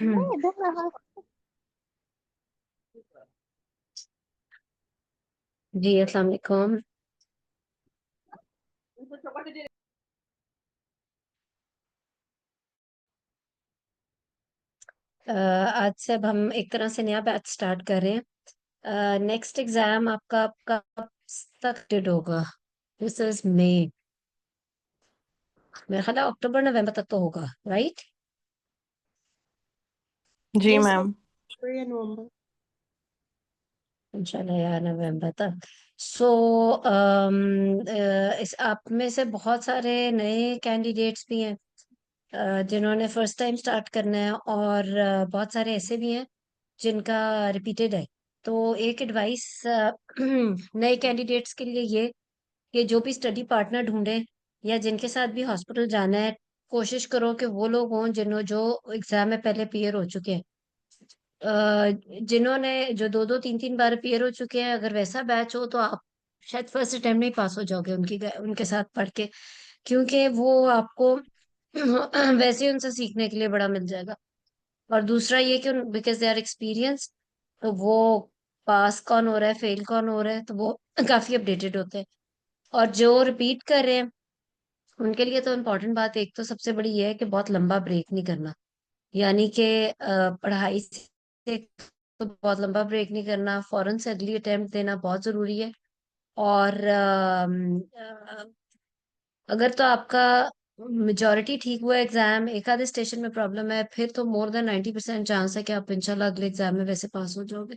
नहीं दिख रहा। जी अस्सलाम वालेकुम। आज से अब हम एक तरह से नया बैच स्टार्ट कर रहे हैं। नेक्स्ट एग्जाम आपका कब तक डेट होगा? दिस इज मई। मेरा ख्याल है अक्टूबर नवंबर तक तो होगा, राइट? जी यस मैम। अक्टूबर या नवंबर। इंशाल्लाह यार नवंबर तक। सो इस आप में से बहुत सारे नए कैंडिडेट्स भी हैं, जिन्होंने फर्स्ट टाइम स्टार्ट करना है, और बहुत सारे ऐसे भी हैं जिनका रिपीटेड है। तो एक एडवाइस नए कैंडिडेट्स के लिए ये कि जो भी स्टडी पार्टनर ढूंढे या जिनके साथ भी हॉस्पिटल जाना है, कोशिश करो कि वो लोग हों जिन्हों जो एग्जाम में पहले क्लियर हो चुके हैं। जिन्होंने जो दो दो तीन तीन बार क्लियर हो चुके हैं, अगर वैसा बैच हो तो आप शायद फर्स्ट अटेम्प्ट में ही पास हो जाओगे उनके साथ पढ़ के, क्योंकि वो आपको वैसे ही उनसे सीखने के लिए बड़ा मिल जाएगा। और दूसरा ये कि बिकॉज दे आर एक्सपीरियंस, तो वो पास कौन हो रहा है फेल कौन हो रहा है तो वो काफी अपडेटेड होते हैं। और जो रिपीट कर रहे हैं उनके लिए तो इम्पोर्टेंट बात एक तो सबसे बड़ी ये है कि बहुत लंबा ब्रेक नहीं करना। यानी कि पढ़ाई से तो बहुत लंबा ब्रेक नहीं करना, फौरन से अगली अटेम्प्ट देना बहुत जरूरी है। और अगर तो आपका मेजोरिटी ठीक हुआ एग्जाम, एक आधे स्टेशन में प्रॉब्लम है, फिर तो मोर देन 90% चांस है कि आप इंशाल्लाह अगले एग्जाम में वैसे पास हो जाओगे,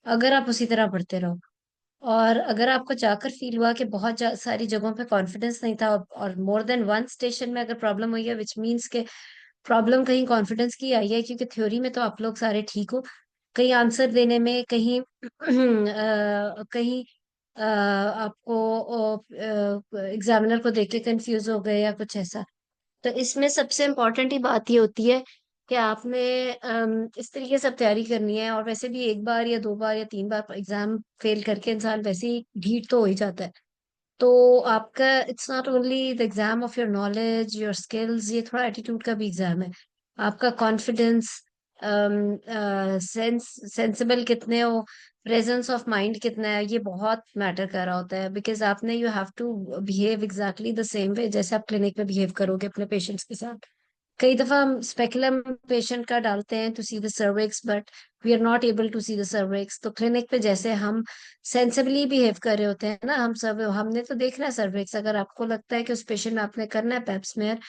अगर आप उसी तरह पढ़ते रहो। और अगर आपको जाकर फील हुआ कि बहुत सारी जगहों पे कॉन्फिडेंस नहीं था, और मोर देन वन स्टेशन में अगर प्रॉब्लम हुई है, विच मीन्स के प्रॉब्लम कहीं कॉन्फिडेंस की आई है, क्योंकि थ्योरी में तो आप लोग सारे ठीक हो, कहीं आंसर देने में कहीं कहीं आपको एग्जामिनर को देख के कंफ्यूज हो गए या कुछ ऐसा। तो इसमें सबसे इम्पोर्टेंट ही बात ये होती है कि आपने इस तरीके से अब तैयारी करनी है। और वैसे भी एक बार या दो बार या तीन बार एग्जाम फेल करके इंसान वैसे ही ढीठ तो हो ही जाता है। तो आपका it's not only the exam of your knowledge your skills, ये थोड़ा एटीट्यूड का भी एग्जाम है। आपका कॉन्फिडेंस, सेंसिबल कितने हो, प्रेजेंस ऑफ माइंड कितना है, ये बहुत मैटर कर रहा होता है। बिकॉज आपने you have to behave exactly the same way जैसे आप क्लिनिक में बिहेव करोगे अपने पेशेंट्स के साथ। कई दफा हम स्पेकुलम पेशेंट का डालते हैं to see the cervix, but we are not able to see the cervix. तो क्लिनिक पे जैसे हम सेंसिबली बिहेव कर रहे होते हैं ना, हम सब हमने तो देखना है सर्विक्स। अगर आपको लगता है कि उस पेशेंट में आपने करना है पेप्समेयर,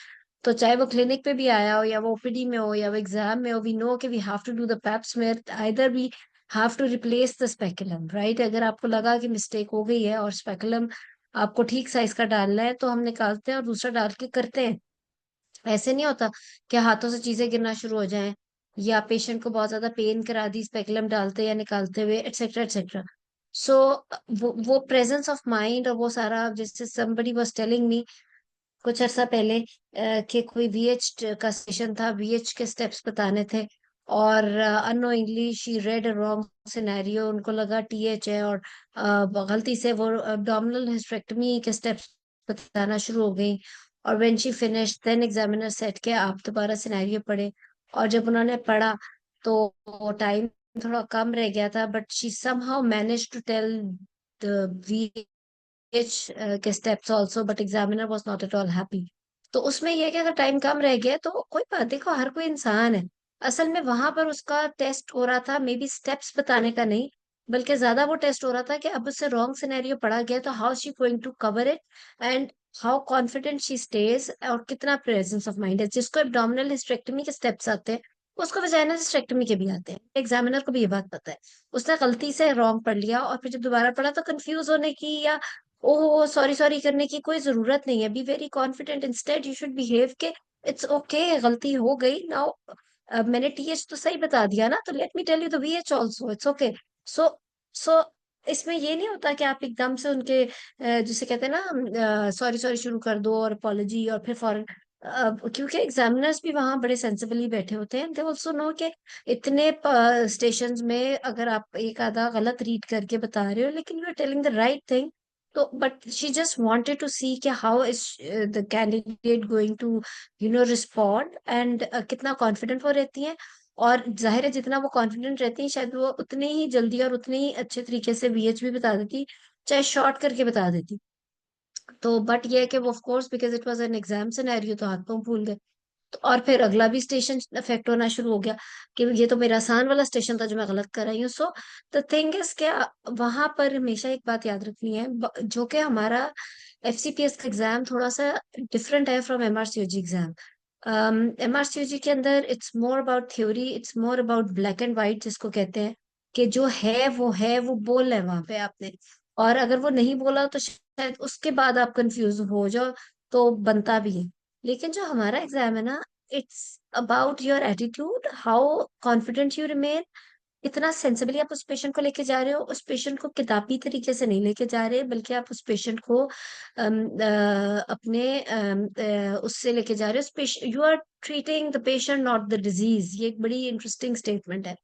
तो चाहे वो क्लिनिक पे भी आया हो या वो ओपीडी में हो या वो एग्जाम में हो, वी नो कि we have to do the pap smear, either we have to replace the speculum, right? अगर आपको लगा कि मिस्टेक हो गई है और स्पेकुलम आपको ठीक साइज का डालना है, तो हम निकालते हैं और दूसरा डाल के करते हैं। ऐसे नहीं होता कि हाथों से चीजें गिरना शुरू हो जाएं, या पेशेंट को बहुत ज्यादा पेन करा दी स्पेकुलम डालते या निकालते हुए, एटसेट्रा एटसेट्रा। सो वो प्रेजेंस ऑफ माइंड और वो सारा, जैसे somebody was telling me कुछ अर्सा पहले कि कोई वीएच का सेशन था, वीएच के स्टेप्स बताने थे, और unknowingly she red wrong scenario, उनको लगा टीएच है, और गलती से वो abdominal hysterectomy के स्टेप्स बताना शुरू हो गई। और when she finish then examiner set के आप दोबारा सिनेरियो पढ़े। और जब उन्होंने पढ़ा तो टाइम थोड़ा कम रह गया था, but she somehow manage to tell the key steps also, but examiner was not at all happy. तो उसमें यह है कि अगर टाइम कम रह गया तो कोई बात, देखो हर कोई इंसान है। असल में वहां पर उसका टेस्ट हो रहा था मे बी स्टेप्स बताने का नहीं, बल्कि ज्यादा वो टेस्ट हो रहा था कि अब उससे रॉन्ग सिनेरियो पढ़ा गया तो how she going to cover it, and how confident she stage, और कितना प्रेजेंस ऑफ माइंड है। जिसको एब्डोमिनल हिस्टेरेक्टमी के स्टेप्स आते हैं, उसको वजाइनल हिस्टेरेक्टमी के भी आते हैं। एग्जामिनर को भी ये बात पता है। उसने गलती से रॉन्ग पढ़ लिया और फिर जब दोबारा पढ़ा तो कंफ्यूज होने की या ओह सॉरी सॉरी करने की कोई जरूरत नहीं है। Be very confident, instead you should behave के इट्स ओके, गलती हो गई नाउ। मैंने टीएच तो सही बता दिया ना, तो let me tell you the VH also, it's okay. So so इसमें ये नहीं होता कि आप एकदम से उनके जिसे कहते हैं ना सॉरी सॉरी शुरू कर दो और अपॉलॉजी और फिर फॉरन, क्योंकि एग्जामिनर्स भी वहां बड़े सेंसिबली बैठे होते हैं। दे ऑल्सो नो कि इतने स्टेशंस में अगर आप एक आधा गलत रीड करके बता रहे हो लेकिन you are telling the right thing, तो but she just wanted to see कि how is the candidate going to respond, and कितना कॉन्फिडेंट वो रहती हैं। और जाहिर है जितना वो कॉन्फिडेंट रहती है शायद वो उतने ही जल्दी और उतने ही अच्छे तरीके से वीएच भी बता देती, चाहे शॉर्ट करके बता देती। तो बट ये है कि वो of course because it was an exam scenario तो हाथ पांव फूल गए। तो और फिर अगला भी स्टेशन इफेक्ट होना शुरू हो गया कि ये तो मेरा आसान वाला स्टेशन था जो मैं गलत कर रही हूँ। सो द थिंग इज क्या, वहां पर हमेशा एक बात याद रखनी है, जो कि हमारा एफसीपीएस का एग्जाम थोड़ा सा डिफरेंट है फ्रॉम एमआरसीओजी एग्जाम। एमआरसीओजी के अंदर it's more about theory, it's more about black and white जिसको कहते हैं, कि जो है वो बोल है वहां पे आपने, और अगर वो नहीं बोला तो शायद उसके बाद आप कंफ्यूज हो जाओ, तो बनता भी है। लेकिन जो हमारा एग्जाम है ना, it's about your attitude, how confident you remain. इतना सेंसिबली आप उस पेशेंट को लेके जा रहे हो, उस पेशेंट को किताबी तरीके से नहीं लेके जा रहे, बल्कि आप उस पेशेंट को अपने उससे लेके जा रहे हो। You are treating the patient not the disease. ये एक बड़ी इंटरेस्टिंग स्टेटमेंट है।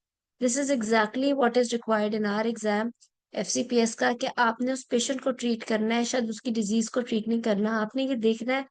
This is exactly what is required in our exam FCPS का, कि आपने उस पेशेंट को ट्रीट करना है, शायद उसकी डिजीज को ट्रीट नहीं करना, आपने ये देखना है।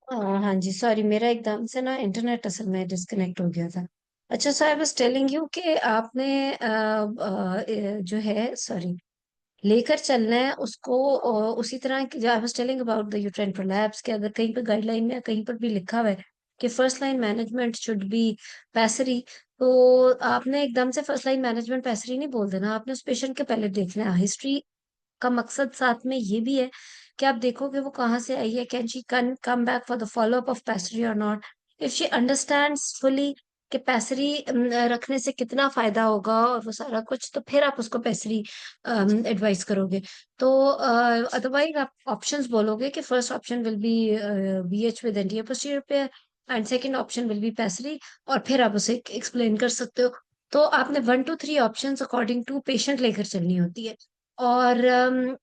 हाँ जी, सॉरी, मेरा एकदम से ना इंटरनेट असल में डिस्कनेक्ट हो गया था। अच्छा, सो आई वाज टेलिंग यू कि आपने जो है, सॉरी, लेकर चलना है उसको उसी तरह की, जो I was telling about the uterine prolapse, के अगर कहीं पर गाइडलाइन में या कहीं पर भी लिखा हुआ है कि first line management should be pessary, तो आपने एकदम से फर्स्ट लाइन मैनेजमेंट पैसरी नहीं बोल देना, आपने उस पेशेंट के पहले देखना है हिस्ट्री का। मकसद साथ में ये भी है कि आप देखो कि वो कहाँ से आई है, can she can come back for the follow up of pessary और not. If she understands fully कि पैसरी रखने से कितना फायदा होगा और वो सारा कुछ, तो फिर आप उसको पैसरी एडवाइस करोगे। तो अदरवाइज आप ऑप्शंस बोलोगे कि first option will be BH with NTA posterior pair and second option will be pessary, और फिर आप उसे एक्सप्लेन कर सकते हो। तो आपने 1 to 3 options according to patient लेकर चलनी होती है। और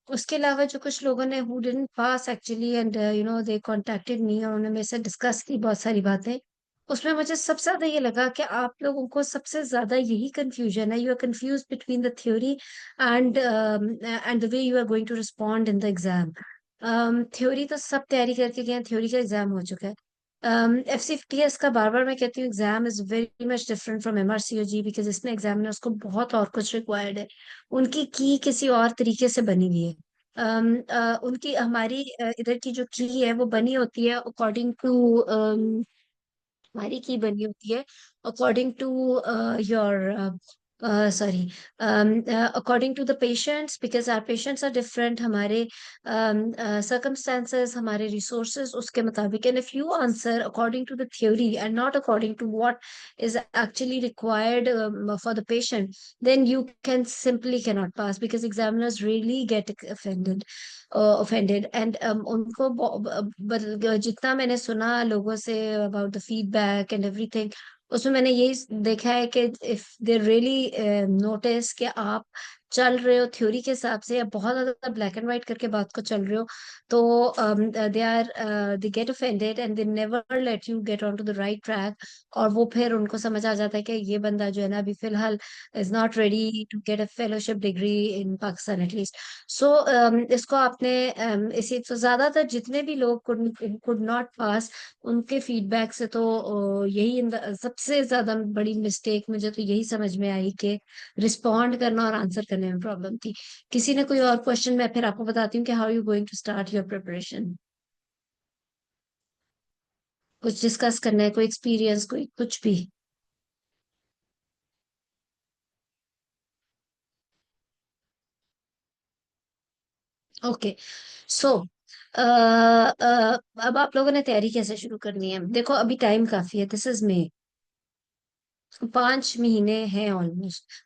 उसके अलावा जो कुछ लोगों ने who didn't pass actually and they contacted me और उन्होंने मेरे से डिस्कस की बहुत सारी बातें, उसमें मुझे सबसे ज्यादा ये लगा कि आप लोगों को सबसे ज्यादा यही कंफ्यूजन है, you are confuse between the theory and the way you are going to respond in the exam. Theory तो सब तैयारी करके गए हैं, थ्योरी का एग्जाम हो चुका है। एफसीटीएस का बार बार मैं कहती हूँ exam is very much different from MRCOG, because इसमें एग्जामिनर्स को बहुत और कुछ रिक्वायर्ड है, उनकी की किसी और तरीके से बनी हुई है। उनकी हमारी इधर की जो की है वो बनी होती है अकॉर्डिंग टू, हमारी की बनी होती है according to your sorry according to the patients, because are patients are different, हमारे circumstances, हमारे resources उसके मुताबिक। And if you answer according to the theory and not according to what is actually required for the patient, then you can simply cannot pass, because examiners really get offended and उनको जितना मैंने सुना लोगों से about the feedback and everything, उसमें मैंने यही देखा है कि इफ दे रियली नोटिस कि आप चल रहे हो थ्योरी के हिसाब से या बहुत ज्यादा ब्लैक एंड व्हाइट करके बात को चल रहे हो, तो they get offended and they never let you get on to the right track. और वो फिर उनको समझ आ जाता है कि ये बंदा जो है ना अभी फिलहाल is not ready to get a fellowship degree in Pakistan at least. So इसको आपने इसी तो ज्यादातर जितने भी लोग कुड नॉट पास, उनके फीडबैक से तो यही सबसे ज्यादा बड़ी मिस्टेक मुझे तो यही समझ में आई कि रिस्पॉन्ड करना और आंसर करने में प्रॉब्लम थी। किसी ने कोई और क्वेश्चन, मैं फिर आपको बताती हूँ कि how you going to start your preparation. कुछ डिस्कस करना है, कोई एक्सपीरियंस, कोई कुछ भी। ओके। सो अब आप लोगों ने तैयारी कैसे शुरू करनी है? देखो अभी टाइम काफी है, दिस इज मे, 5 महीने हैं ऑलमोस्ट।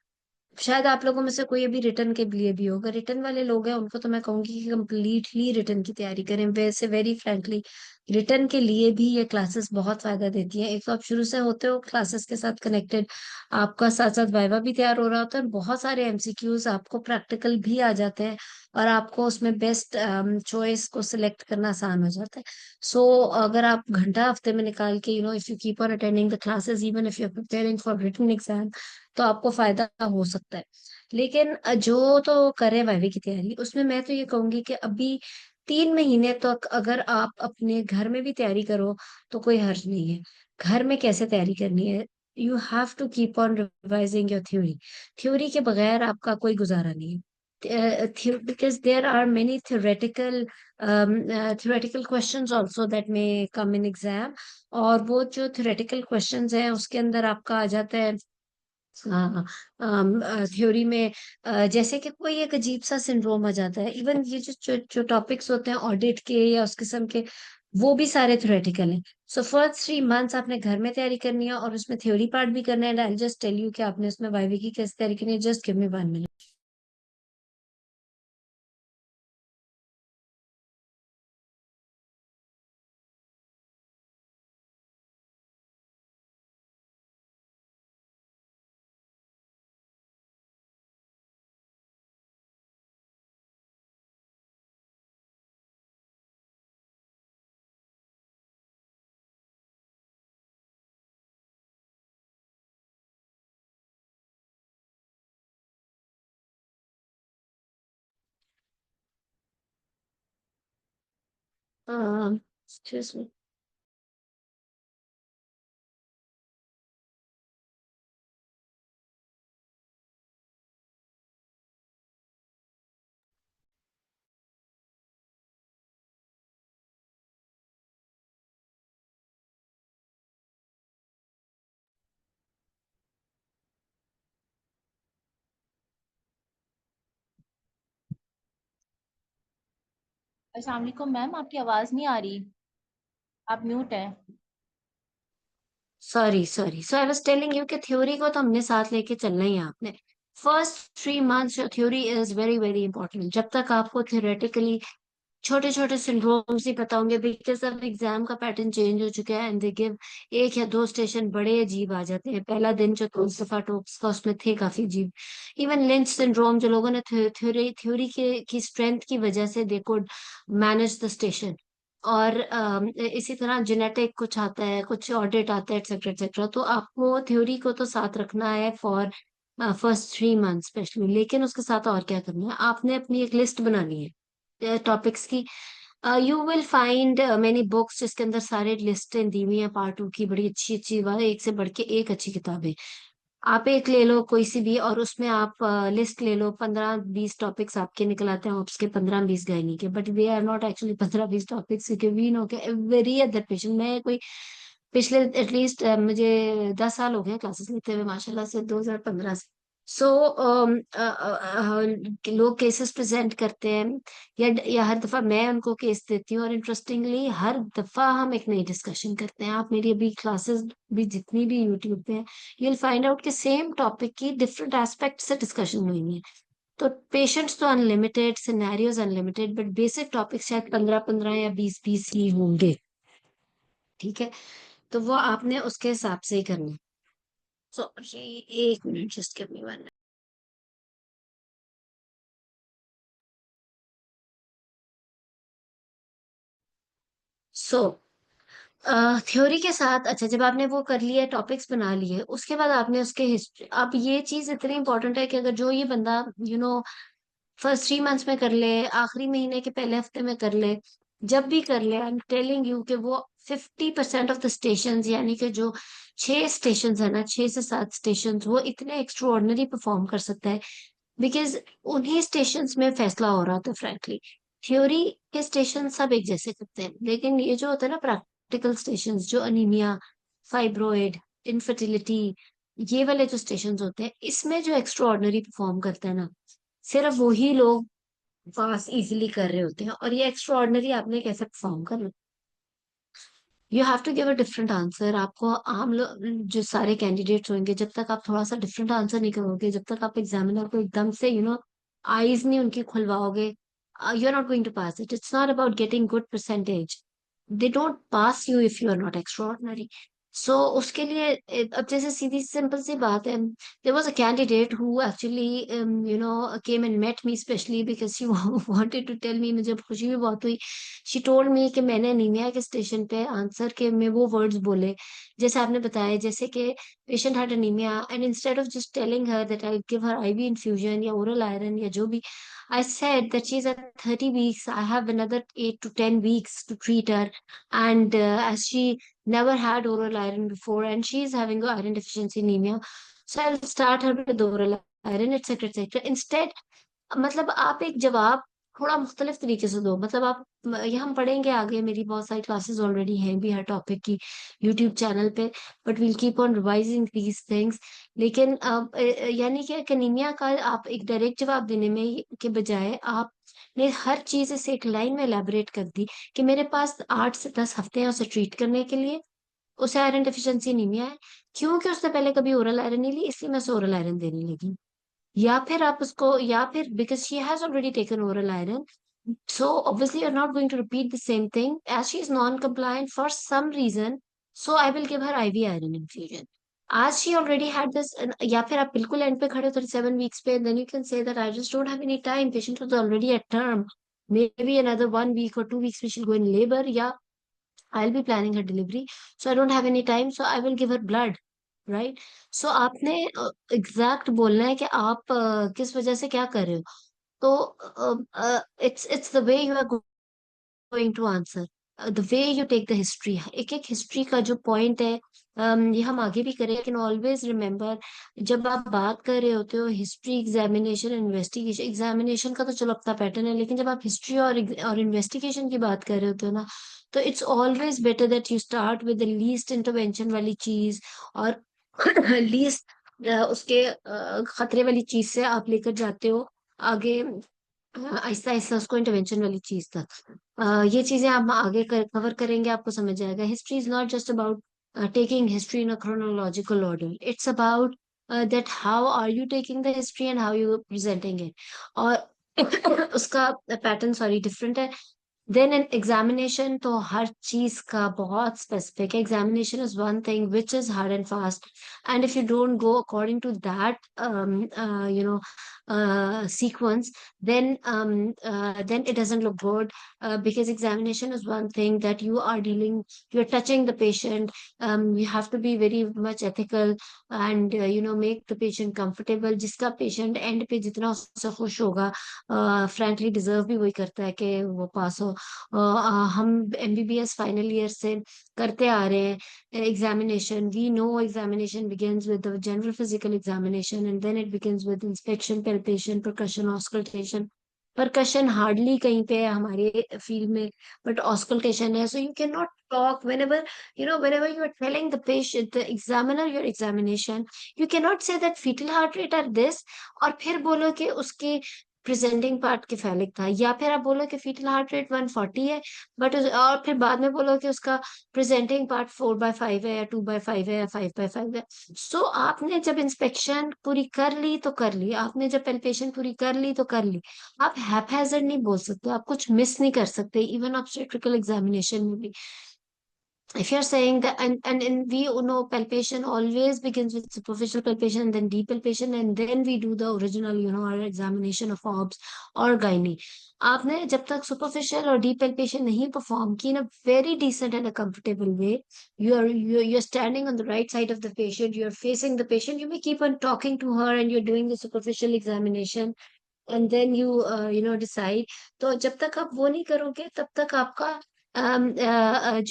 शायद आप लोगों में से कोई अभी रिटर्न के लिए भी होगा, रिटर्न वाले लोग हैं उनको तो मैं कहूंगी कि कम्प्लीटली रिटर्न की तैयारी करें। वैसे वेरी फ्रैंकली रिटर्न के लिए भी ये क्लासेस बहुत फायदा देती हैं। एक तो आप शुरू से होते हो क्लासेस के साथ कनेक्टेड, आपका साथ साथ वाइवा भी तैयार हो रहा होता है, बहुत सारे एमसीक्यूज, आपको प्रैक्टिकल भी आ जाते हैं और आपको उसमें बेस्ट चॉइस को सिलेक्ट करना आसान हो जाता है। सो अगर आप घंटा हफ्ते में निकाल के if you keep on attending the classes even if you are preparing for written exam, तो आपको फायदा हो सकता है। लेकिन जो तो करे वाइवे की तैयारी, उसमें मैं तो ये कहूंगी कि अभी 3 महीने तक अगर आप अपने घर में भी तैयारी करो तो कोई हर्ज नहीं है। घर में कैसे तैयारी करनी है? You have to keep on revising your theory. Theory के बगैर आपका कोई गुजारा नहीं है, because there are many theoretical questions also that may come in exam। और वो जो theoretical questions हैं उसके अंदर आपका आ जाता है थ्योरी में, जैसे कि कोई एक अजीब सा सिंड्रोम आ जाता है। इवन ये जो टॉपिक्स होते हैं ऑडिट के या उस किस्म के, वो भी सारे थ्योरेटिकल हैं। सो फर्स्ट 3 मंथ्स आपने घर में तैयारी करनी है और उसमें थ्योरी पार्ट भी करना है। And I just tell you कि आपने उसमें वाइवे की कैसे तैयारी करनी है, just give me 1 minute. Excuse me। अस्सलाम वालेकुम मैम, आपकी आवाज नहीं आ रही। आप म्यूट है। Sorry sorry, so I was telling you कि थ्योरी को तो हमने साथ लेके चलना ही है आपने। First 3 months your theory is very very important. जब तक आपको थियोरेटिकली छोटे छोटे सिंड्रोम्स ही पता होंगे, बिकॉज अब एग्जाम का पैटर्न चेंज हो चुका है एंड दे गिव एक या दो स्टेशन बड़े अजीब आ जाते हैं। पहला दिन जो मुस्तफा टोक्स का उसमें थे काफी अजीब। इवन लिंच सिंड्रोम, जो लोगों ने थ्योरी थ्योरी की स्ट्रेंथ की वजह से they could manage the station. और इसी तरह जेनेटिक कुछ आता है, कुछ ऑडिट आता है, एक्सेट्रा एक्सेट्रा। तो आपको थ्योरी को तो साथ रखना है फॉर फर्स्ट 3 मंथ स्पेशली। लेकिन उसके साथ और क्या करना है, आपने अपनी एक लिस्ट बनानी है टॉपिक्स की। You will find many books जिसके अंदर सारे लिस्टें दी हुई हैं पार्ट 2 की, बड़ी अच्छी अच्छी बात है, एक से बढ़ के एक अच्छी किताबें। आप एक ले लो कोई सी भी, और उसमें आप लिस्ट ले लो, 15-20 टॉपिक्स आपके निकल आते हैं ऑप्स के, 15-20 गायनी के, but they are not actually 15-20 topics, क्योंकि वी नो के एवरी अदर पेशेंट। मैं कोई पिछले एटलीस्ट मुझे 10 साल हो गए क्लासेस लेते हुए माशाल्लाह से, 2015 से। सो लोग केसेस प्रेजेंट करते हैं, या हर दफा मैं उनको केस देती हूँ, और इंटरेस्टिंगली हर दफा हम एक नई डिस्कशन करते हैं। आप मेरी अभी क्लासेस भी जितनी भी यूट्यूब पे हैं, you'll find out कि सेम टॉपिक की डिफरेंट एस्पेक्ट से डिस्कशन हुई है। तो पेशेंट्स तो unlimited, scenarios unlimited, but basic topic शायद 15-15 या 20-20 ही होंगे। ठीक है, तो वो आपने उसके हिसाब से ही करना है। सॉरी, एक मिनट, जस्ट गिव मी वन। सो थ्योरी के साथ, अच्छा जब आपने वो कर लिया, टॉपिक्स बना लिए, उसके बाद आपने उसके हिस्ट्री। अब ये चीज इतनी इंपॉर्टेंट है कि अगर जो ये बंदा फर्स्ट 3 मंथ्स में कर ले, आखिरी महीने के पहले हफ्ते में कर ले, जब भी कर ले, आई एम टेलिंग यू कि वो 50% ऑफ द स्टेशन, यानी कि जो 6 स्टेशन है ना, 6 से 7 स्टेशन, वो इतने एक्स्ट्रॉर्डनरी परफॉर्म कर सकता है। बिकॉज उन्हीं स्टेशंस में फैसला हो रहा था फ्रैंकली। थ्योरी के स्टेशन सब एक जैसे करते हैं, लेकिन ये जो होता है ना प्रैक्टिकल स्टेशन, जो अनीमिया, फाइब्रोइड, इनफर्टिलिटी, ये वाले जो स्टेशन होते हैं, इसमें जो एक्स्ट्रा ऑर्डिनरी परफॉर्म करते हैं ना, सिर्फ वही लोग पास इजीली कर रहे होते हैं। और ये एक्स्ट्रा ऑर्डिनरी आपने कैसे परफॉर्म करना, you have to give a different answer. आपको आम लोग जो सारे कैंडिडेट्स होंगे, जब तक आप थोड़ा सा डिफरेंट आंसर नहीं करोगे, जब तक आप एग्जामिनर को एकदम से आईज नहीं उनकी खुलवाओगे, you are not going to pass it. It's not about getting good percentage, they don't pass you if you are not extraordinary. So उसके लिए अब जैसे सीधी सिंपल सी बात है, there was a candidate who actually came and met me specially because she wanted to tell me, मुझे खुशी भी बहुत हुई। शी टोल्ड मी कि मैंने अनीमिया के स्टेशन पे आंसर के में वो वर्ड्स बोले जैसे आपने बताया, जैसे कि patient had anaemia, and instead of just telling her that I give her IV infusion या ओरल आयरन या जो भी, I said that she's at 30 weeks. I have another 8 to 10 weeks to treat her. And as she never had oral iron before, and she's having iron deficiency anemia, so I'll start her with oral iron, etc., etc. Instead, मतलब आप एक जवाब थोड़ा मुख्तलिफ तरीके से दो। मतलब आप, ये हम पढ़ेंगे आगे, मेरी बहुत सारी क्लासेस ऑलरेडी हैं भी हर टॉपिक की यूट्यूब चैनल पे, but will keep on revising these things. लेकिन यानी कि कनीमिया का आप एक डायरेक्ट जवाब देने में के बजाय आपने हर चीज इसे एक लाइन में एलैबोरेट कर दी कि मेरे पास 8 से 10 हफ्ते हैं उसे ट्रीट करने के लिए। उसे आयरन डिफिशिएंसी अनीमिया है, क्योंकि उसने पहले कभी ओरल आयरन नहीं ली, इसलिए मैं उसे ओरल आयरन देने लगी। या फिर आप उसको, या फिर because she has already taken oral iron, so obviously you're not going to repeat the same thing, as she is non-compliant for some reason, so I will give her IV iron infusion as she already had this। या फिर आप बिल्कुल and पे खड़े हो 37 weeks पे, then you can say that I just don't have any time, patient was already at term, maybe another 1 week or 2 weeks we shall go in labor, या I'll be planning her delivery, so I don't have any time, so I will give her blood, right. So आपने exact बोलना है कि आप किस वजह से क्या कर रहे हो। तो it's the way you are going to answer, the way you take the history. एक एक हिस्ट्री का जो पॉइंट है, ये हम आगे भी करें, लेकिन ऑलवेज रिमेम्बर, जब आप बात कर रहे होते हो हिस्ट्री, एग्जामिनेशन, इन्वेस्टिगेशन, एग्जामिनेशन का तो चलो अपना पैटर्न है, लेकिन जब आप हिस्ट्री और इन्वेस्टिगेशन की बात कर रहे होते हो ना, तो it's always better that you start with the least intervention वाली चीज, और लीस्ट उसके खतरे वाली चीज से आप लेकर जाते हो आगे। आहिस्ता आहिस्ता उसको इंटरवेंशन वाली चीज तक। ये चीजें आप आगे कवर करेंगे, आपको समझ आएगा। History is not just about taking history in a chronological order. It's about that how are you taking the history and how you presenting it. और उसका पैटर्न सॉरी डिफरेंट है देन एन एग्जामिनेशन। तो हर चीज का बहुत specific है। Examination is one thing which is hard and fast, and if you don't go according to that you know sequence, then it doesn't look good, because examination is one thing that you are dealing, you're touching the patient. You have to be very much ethical and make the patient comfortable. जिसका patient end पे जितना उससे खुश होगा, frankly deserve भी वही करता है कि वो पास हो। हम MBBS फाइनल ईयर से करते आ रहे हैं examination. We know examination begins with the general physical examination, and then it begins with inspection, palpation, percussion, auscultation. Percussion hardly कहीं पे है हमारे फील्ड में, but auscultation है. So you cannot talk whenever you are telling the patient, the examiner, your examination, you cannot say that fetal heart rate are this और फिर बोलो कि उसके प्रेजेंटिंग पार्ट केफेलिक था, या फिर आप बोलो कि फीटल हार्ट रेट 140 है, और फिर बाद में बोलो कि उसका प्रेजेंटिंग पार्ट 4/5 है या 2/5 है या 5/5 है। सो आपने जब इंस्पेक्शन पूरी कर ली तो कर ली, आपने जब पेल्पेशन पूरी कर ली तो कर ली। आप हैphazard नहीं बोल सकते, आप कुछ मिस नहीं कर सकते, इवन ऑब्स्टेट्रिकल एग्जामिनेशन में भी। If you're saying that, and we know palpation always begins with superficial palpation, then deep palpation, and then we do the original, our examination of OBS or gynae. आपने जब तक superficial और deep palpation नहीं perform की in a very decent and a comfortable way, you're standing on the right side of the patient, you're facing the patient, you may keep on talking to her, and you're doing the superficial examination, and then you decide. तो जब तक आप वो नहीं करोगे तब तक आपका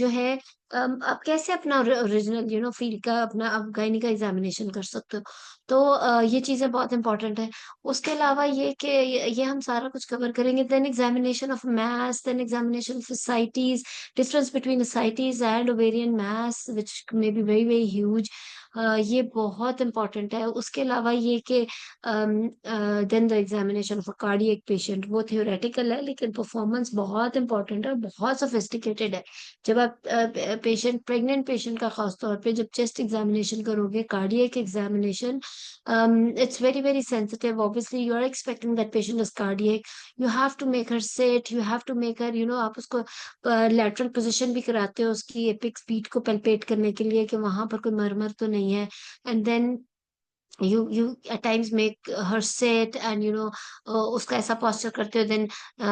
जो है, आप कैसे अपना ओरिजिनल फील्ड का अपना आप गायनी का एग्जामिनेशन कर सकते हो। तो ये चीजें बहुत इंपॉर्टेंट है। उसके अलावा ये कि ये हम सारा कुछ कवर करेंगे। Then examination of mass, then examination of ascites, difference between ascites and ovarian mass which may be very very huge. ये बहुत इंपॉर्टेंट है। उसके अलावा ये कि then the examination of a cardiac patient, वो थियोरेटिकल है लेकिन परफॉर्मेंस बहुत इंपॉर्टेंट है, बहुत सोफिस्टिकेटेड है। जब आप पेशेंट, प्रेग्नेंट पेशेंट का खास तौर पे जब चेस्ट एग्जामिनेशन करोगे, cardiac examination, it's very very sensitive. Obviously you are expecting that patient is cardiac. You have to make her sit, you have to make her, आप उसको lateral position भी कराते हो उसकी apex beat को palpate करने के लिए कि वहां पर कोई मरमर तो नहीं है। And then you at times make her sit, and उसका ऐसा posture करते हो। then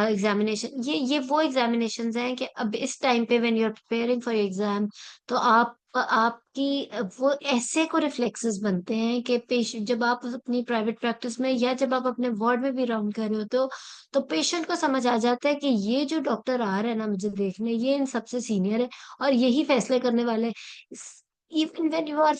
examination, ये वो examinations हैं कि अब इस टाइम पे when you are preparing for your exam, तो आपकी वो ऐसे को रिफ्लेक्सेस बनते हैं कि पेशेंट, जब आप अपनी प्राइवेट प्रैक्टिस में या जब आप अपने वार्ड में भी राउंड कर रहे हो, तो पेशेंट को समझ आ जाता है कि ये जो डॉक्टर आ रहा है ना मुझे देखने, ये इन सबसे सीनियर है और यही फैसले करने वाले। इवन व्हेन यू आर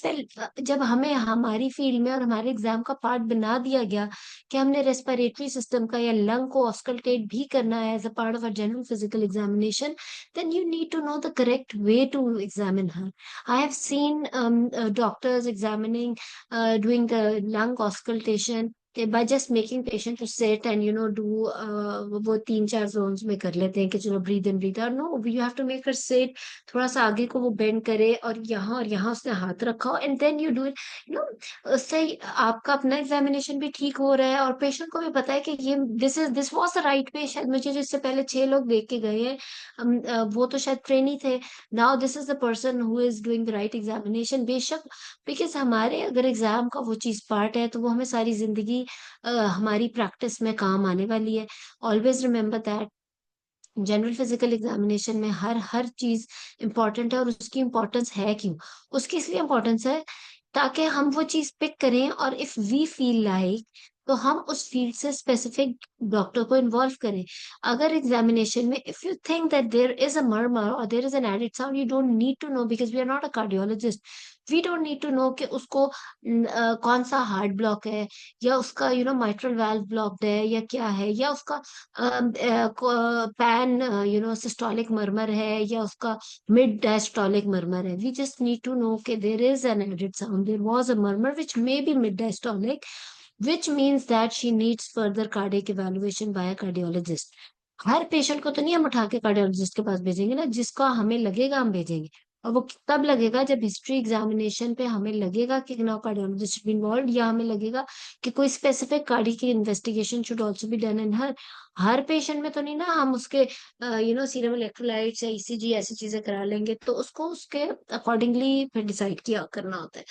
जब हमें हमारी फील्ड में और हमारे एग्जाम का पार्ट बना दिया गया कि हमने रेस्पिरेटरी सिस्टम का या लंग को ऑस्कल्टेट भी करना है as a part of a general physical examination, then you need to know the correct way to examine her. I have seen doctors examining, doing the lung auscultation by just making patient to sit and do वो 3-4 zones में कर लेते हैं कि चलो breathe in breathe out. No, you have to make her sit, थोड़ा सा आगे को वो बेंड करे और यहाँ उसने हाथ रखा हो, and then you do it. उससे आपका अपना एग्जामिनेशन भी ठीक हो रहा है और पेशेंट को भी पता है कि ये दिस वाज द राइट वे। शायद मुझे जिससे पहले 6 लोग देख के गए हैं, वो तो शायद ट्रेनी थे, now this is the person who is doing the right examination. बेशक, बिकॉज हमारे अगर एग्जाम का वो चीज पार्ट है तो वो हमें सारी जिंदगी हमारी प्रैक्टिस में काम आने वाली है। Always remember that general physical examination में हर हर चीज इंपॉर्टेंट है। और उसकी इम्पोर्टेंस है क्यों? उसकी इसलिए इम्पोर्टेंस है ताकि हम वो चीज पिक करें, और इफ वी फील लाइक, तो हम उस फील्ड से स्पेसिफिक डॉक्टर को इन्वॉल्व करें। अगर एग्जामिनेशन में if you think that there is a murmur और there is an added sound, you don't need to know, because we are not a cardiologist. We don't need to know कि उसको कौन सा heart block है, या उसका mitral valve blocked है या क्या है, या उसका पैन सिस्टोलिक मर्मर है या उसका मिड डायस्टोलिक murmur है। We just need to know that there is an added sound. There was a murmur which may be mid diastolic, which means that she needs further cardiac evaluation by a cardiologist. Her patient को तो नहीं हम उठा के cardiologist के पास भेजेंगे ना, जिसका हमें लगेगा हम भेजेंगे। और वो तब लगेगा जब हिस्ट्री एग्जामिनेशन पे हमें लगेगा कि नो कार्डियोलॉजिस्ट बी इन्वॉल्व, या हमें लगेगा कि कोई specific cardiac investigation should also be done in her. Her patient में तो नहीं ना हम उसके सीरम इलेक्ट्रोलाइट्स या ईसीजी ऐसी चीजें करा लेंगे, तो उसको उसके अकॉर्डिंगली फिर डिसाइड किया करना होता है।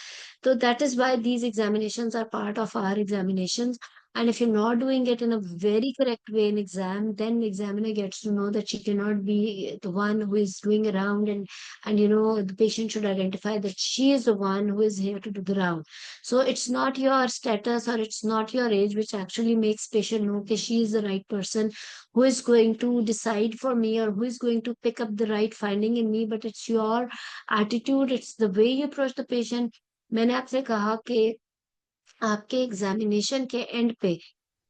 So that is why these examinations are part of our examinations. And if you're not doing it in a very correct way in exam, then the examiner gets to know that she cannot be the one who is doing around, and the patient should identify that she is the one who is here to do the round. So it's not your status or it's not your age which actually makes patient know that she is the right person who is going to decide for me or who is going to pick up the right finding in me, but it's your attitude, it's the way you approach the patient. मैंने आपसे कहा कि आपके examination के and पे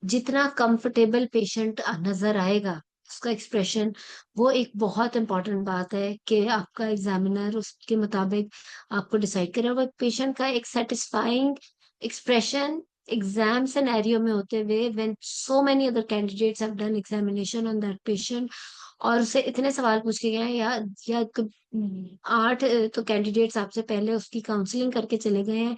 जितना comfortable patient नजर आएगा, उसका एक्सप्रेशन, वो एक बहुत इंपॉर्टेंट बात है कि आपका एग्जामिनर उसके मुताबिक आपको डिसाइड करेगा। पेशेंट का एक सेटिस्फाइंग एक्सप्रेशन एग्जाम सिनेरियो में होते हुए when so many other candidates have done examination on that patient, और उसे इतने सवाल पूछ के गए हैं, या 8 तो कैंडिडेट्स आपसे पहले उसकी काउंसलिंग करके चले गए हैं,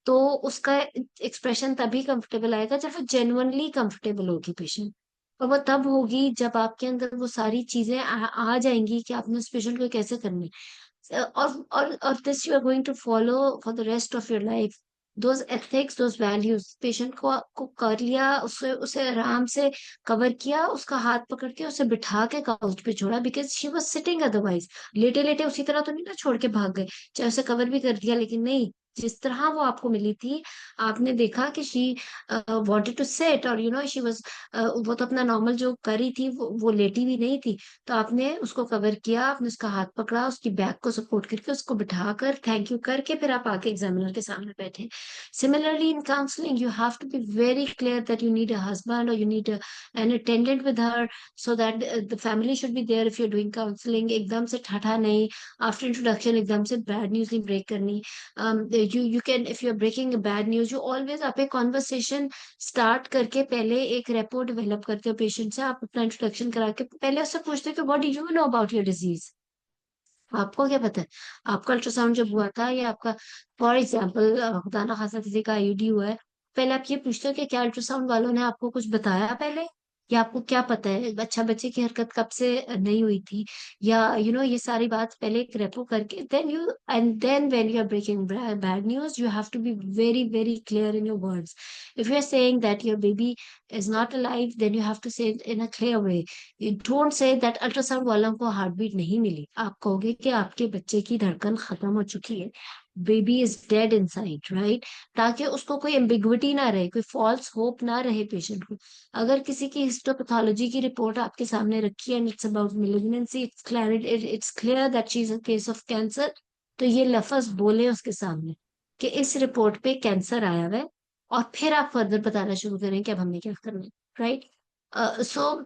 तो उसका एक्सप्रेशन तभी कंफर्टेबल आएगा जब वो जेन्युइनली कंफर्टेबल होगी पेशेंट। और वो तब होगी जब आपके अंदर वो सारी चीजें आ जाएंगी कि आपने उस पेशेंट को कैसे करना है। और this you are going to follow for the rest of your life. Those ethics, those values, patient को कर लिया, उसे उसे आराम से कवर किया, उसका हाथ पकड़ के उसे बिठा के काउच पे छोड़ा, because she was sitting otherwise. लेटे लेटे उसी तरह तो नहीं ना छोड़ के भाग गए, चाहे उसे कवर भी कर दिया, लेकिन नहीं, जिस तरह वो आपको मिली थी, आपने देखा कि शी वांटेड टू सेट, और शी वाज, वो तो अपना नॉर्मल जो करी थी, वो लेटी भी नहीं थी। तो आपने उसको कवर किया, आपने उसका हाथ पकड़ा, उसकी बैक को सपोर्ट करके उसको बिठाकर थैंक यू करके फिर आप आके एग्जामिनर के सामने बैठे। Similarly in counselling you have to be very clear that you need a husband और you need an attendant with her, so that the family should be there if you are doing counselling. एकदम से ठाठा नहीं, after introduction एकदम से bad news नहीं break करनी। you can, if you're breaking a bad news, you always आप एक कॉन्वर्सेशन स्टार्ट करके पहले एक रेपो डेवलप करते हो पेशेंट से। आप अपना इंट्रोडक्शन करा के पहले उससे पूछते हो कि what do you know about your disease, आपको क्या पता है, आपका अल्ट्रासाउंड जब हुआ था, या आपका फॉर एग्जाम्पल खुदा ना खासा किसी का आईयूडी हुआ है, पहले आप ये पूछते हो कि क्या अल्ट्रासाउंड वालों ने आपको कुछ बताया पहले, या आपको क्या पता है अच्छा बच्चे की हरकत कब से नहीं हुई थी, या ये सारी बात पहले एक रेपो करके then you, and then when you are breaking bad news you have to be very very clear in your words. If you are saying that your baby is not alive, then you have to say it in a clear way. You don't say that ultrasound वालों को heart beat नहीं मिली, आप कहोगे कि आपके बच्चे की धड़कन खत्म हो चुकी है, baby is dead inside, right. ताकि उसको कोई एम्बिग्विटी ना रहे, कोई फॉल्स होप ना रहे पेशेंट को। अगर किसी की हिस्टोपैथोलॉजी की रिपोर्ट आपके सामने रखी है and it's about malignancy, it's clear that she is a case of cancer, तो ये लफ्ज बोले उसके सामने कि इस रिपोर्ट पे कैंसर आया हुआ है, और फिर आप फर्दर बताना शुरू करें कि अब हमने क्या करना है, राइट। सो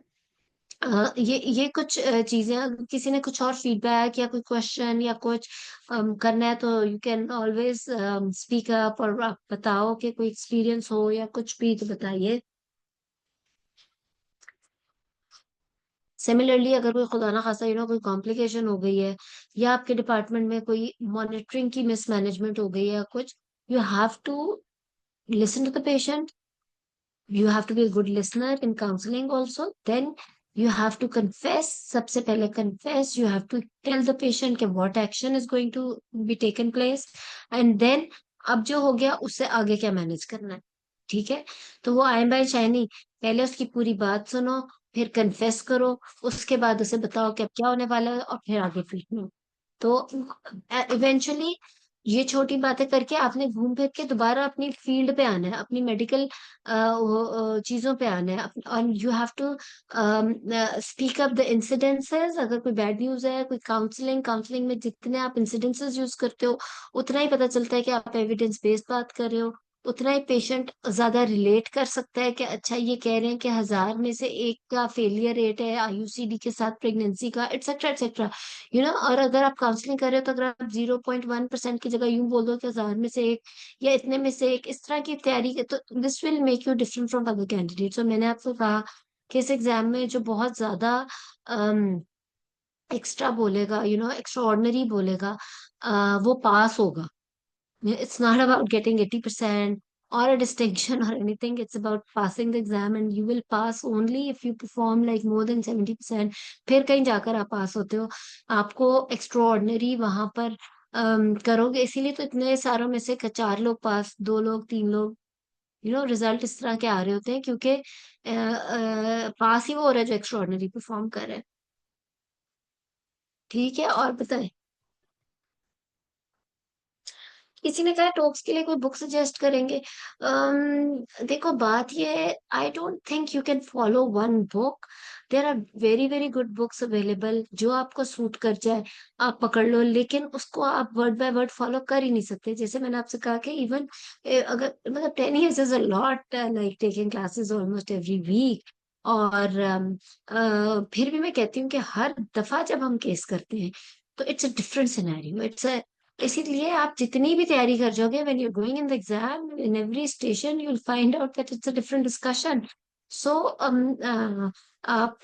ये कुछ चीजें, अगर किसी ने कुछ और फीडबैक या कोई क्वेश्चन या कुछ करना है, तो you can always speak up, और आप बताओ कि कोई एक्सपीरियंस हो या कुछ भी तो बताइए। सिमिलरली अगर कोई खुदा ना खासा कोई कॉम्प्लिकेशन हो गई है, या आपके डिपार्टमेंट में कोई मॉनिटरिंग की मिसमैनेजमेंट हो गई है या कुछ, you have to listen to the patient, you have to be a good listener in counseling also. Then you have to confess, सबसे पहले confess, you have to tell the patient कि what action is going to be taken place, and then अब जो हो गया उससे आगे क्या मैनेज करना है, ठीक है। तो वो आए बाय चाहे नहीं, पहले उसकी पूरी बात सुनो, फिर कन्फेस करो, उसके बाद उसे बताओ कि अब क्या होने वाला है, और फिर आगे ट्रीटमेंट। तो इवेंचुअली ये छोटी बातें करके आपने घूम फिर के दोबारा अपनी फील्ड पे आना है, अपनी मेडिकल चीजों पे आना है, और you have to speak up the incidences. अगर कोई बैड न्यूज है, कोई काउंसलिंग में जितने आप इंसिडेंसेस यूज करते हो, उतना ही पता चलता है कि आप एविडेंस बेस्ड बात कर रहे हो। उतना ही पेशेंट ज्यादा रिलेट कर सकता है कि अच्छा ये कह रहे हैं कि 1000 में से एक का फेलियर रेट है आईयूसीडी के साथ प्रेगनेंसी का, एटसेट्रा एटसेट्रा, और अगर आप काउंसलिंग कर रहे हो तो अगर आप 0.1% की जगह यूं बोल दो कि 1000 में से एक या इतने में से एक, इस तरह की तैयारी तो this will make you different from other candidates. और मैंने आपको कहा कि इस एग्जाम में जो बहुत ज्यादा एक्स्ट्रा बोलेगा, एक्स्ट्रा ऑर्डिनरी बोलेगा, वो पास होगा। It's not about getting 80% or a distinction or anything. It's about passing the exam, and you will pass only if you perform like more than 70%। फिर कहीं जाकर आप पास होते हो। आपको एक्स्ट्रा ऑर्डिनरी वहां पर करोगे, इसीलिए तो इतने सारों में से 4 लोग पास, 2 लोग, 3 लोग, रिजल्ट इस तरह के आ रहे होते हैं, क्योंकि पास ही वो हो रहा है जो एक्स्ट्रा ऑर्डिनरी परफॉर्म कर रहा है। ठीक है, और बताएं। किसी ने कहा टॉक्स के लिए कोई बुक सजेस्ट करेंगे। देखो बात ये है, I don't think you can follow one book. There are very very good books available, जो आपको सूट कर जाए आप पकड़ लो, लेकिन उसको आप वर्ड बाय वर्ड फॉलो कर ही नहीं सकते। जैसे मैंने आपसे कहा कि इवन अगर मतलब 10 years is a lot, like taking classes almost every week. और फिर भी मैं कहती हूँ कि हर दफा जब हम केस करते हैं तो इट्स अ डिफरेंट सिनेरियो, इसीलिए आप जितनी भी तैयारी कर जाओगे, when you going in the exam, in every station you will find out that it's a different discussion. So आप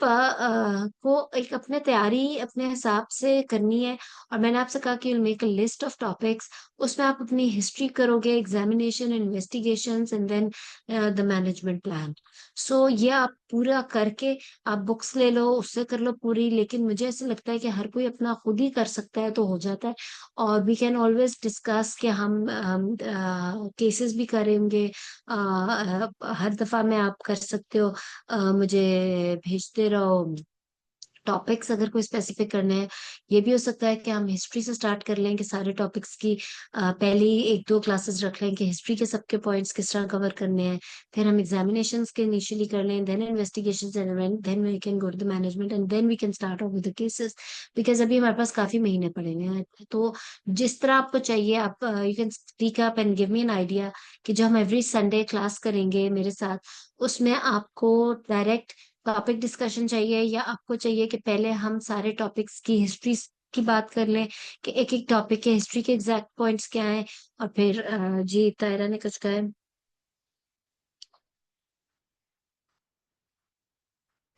को एक अपने तैयारी अपने हिसाब से करनी है। और मैंने आपसे कहा कि you make a list of topics, उसमें आप अपनी हिस्ट्री करोगे, examination, investigations, and then the management plan. So ये आप पूरा करके आप बुक्स ले लो, उससे कर लो पूरी। लेकिन मुझे ऐसा लगता है कि हर कोई अपना खुद ही कर सकता है तो हो जाता है। और वी कैन ऑलवेज डिस्कस कि हम केसेस भी करेंगे। हर दफा में आप कर सकते हो, मुझे भेजते रहो टॉपिक्स अगर कोई स्पेसिफिक करने हैं। ये भी हो सकता है कि हम हिस्ट्री से स्टार्ट कर लें कि सारे टॉपिक्स की पहली 1-2 क्लासेस रख लें कि हिस्ट्री के सबके पॉइंट्स किस तरह कवर करने हैं। फिर हम एग्जामिनेशंस के इनिशियली कर लें, then investigations, and then we can go to the management, and then we can start off with the cases. Because अभी हमारे पास काफी महीने पड़े हुए हैं। तो जिस तरह आपको चाहिए, आप you can speak up and give me an idea कि जो हम एवरी संडे क्लास करेंगे मेरे साथ, उसमें आपको डायरेक्ट टॉपिक डिस्कशन चाहिए, या आपको चाहिए कि पहले हम सारे टॉपिक्स की हिस्ट्री की बात कर लें कि एक एक टॉपिक के हिस्ट्री के एग्जैक्ट पॉइंट्स क्या हैं। और फिर जी तायरा ने कुछ कहा है।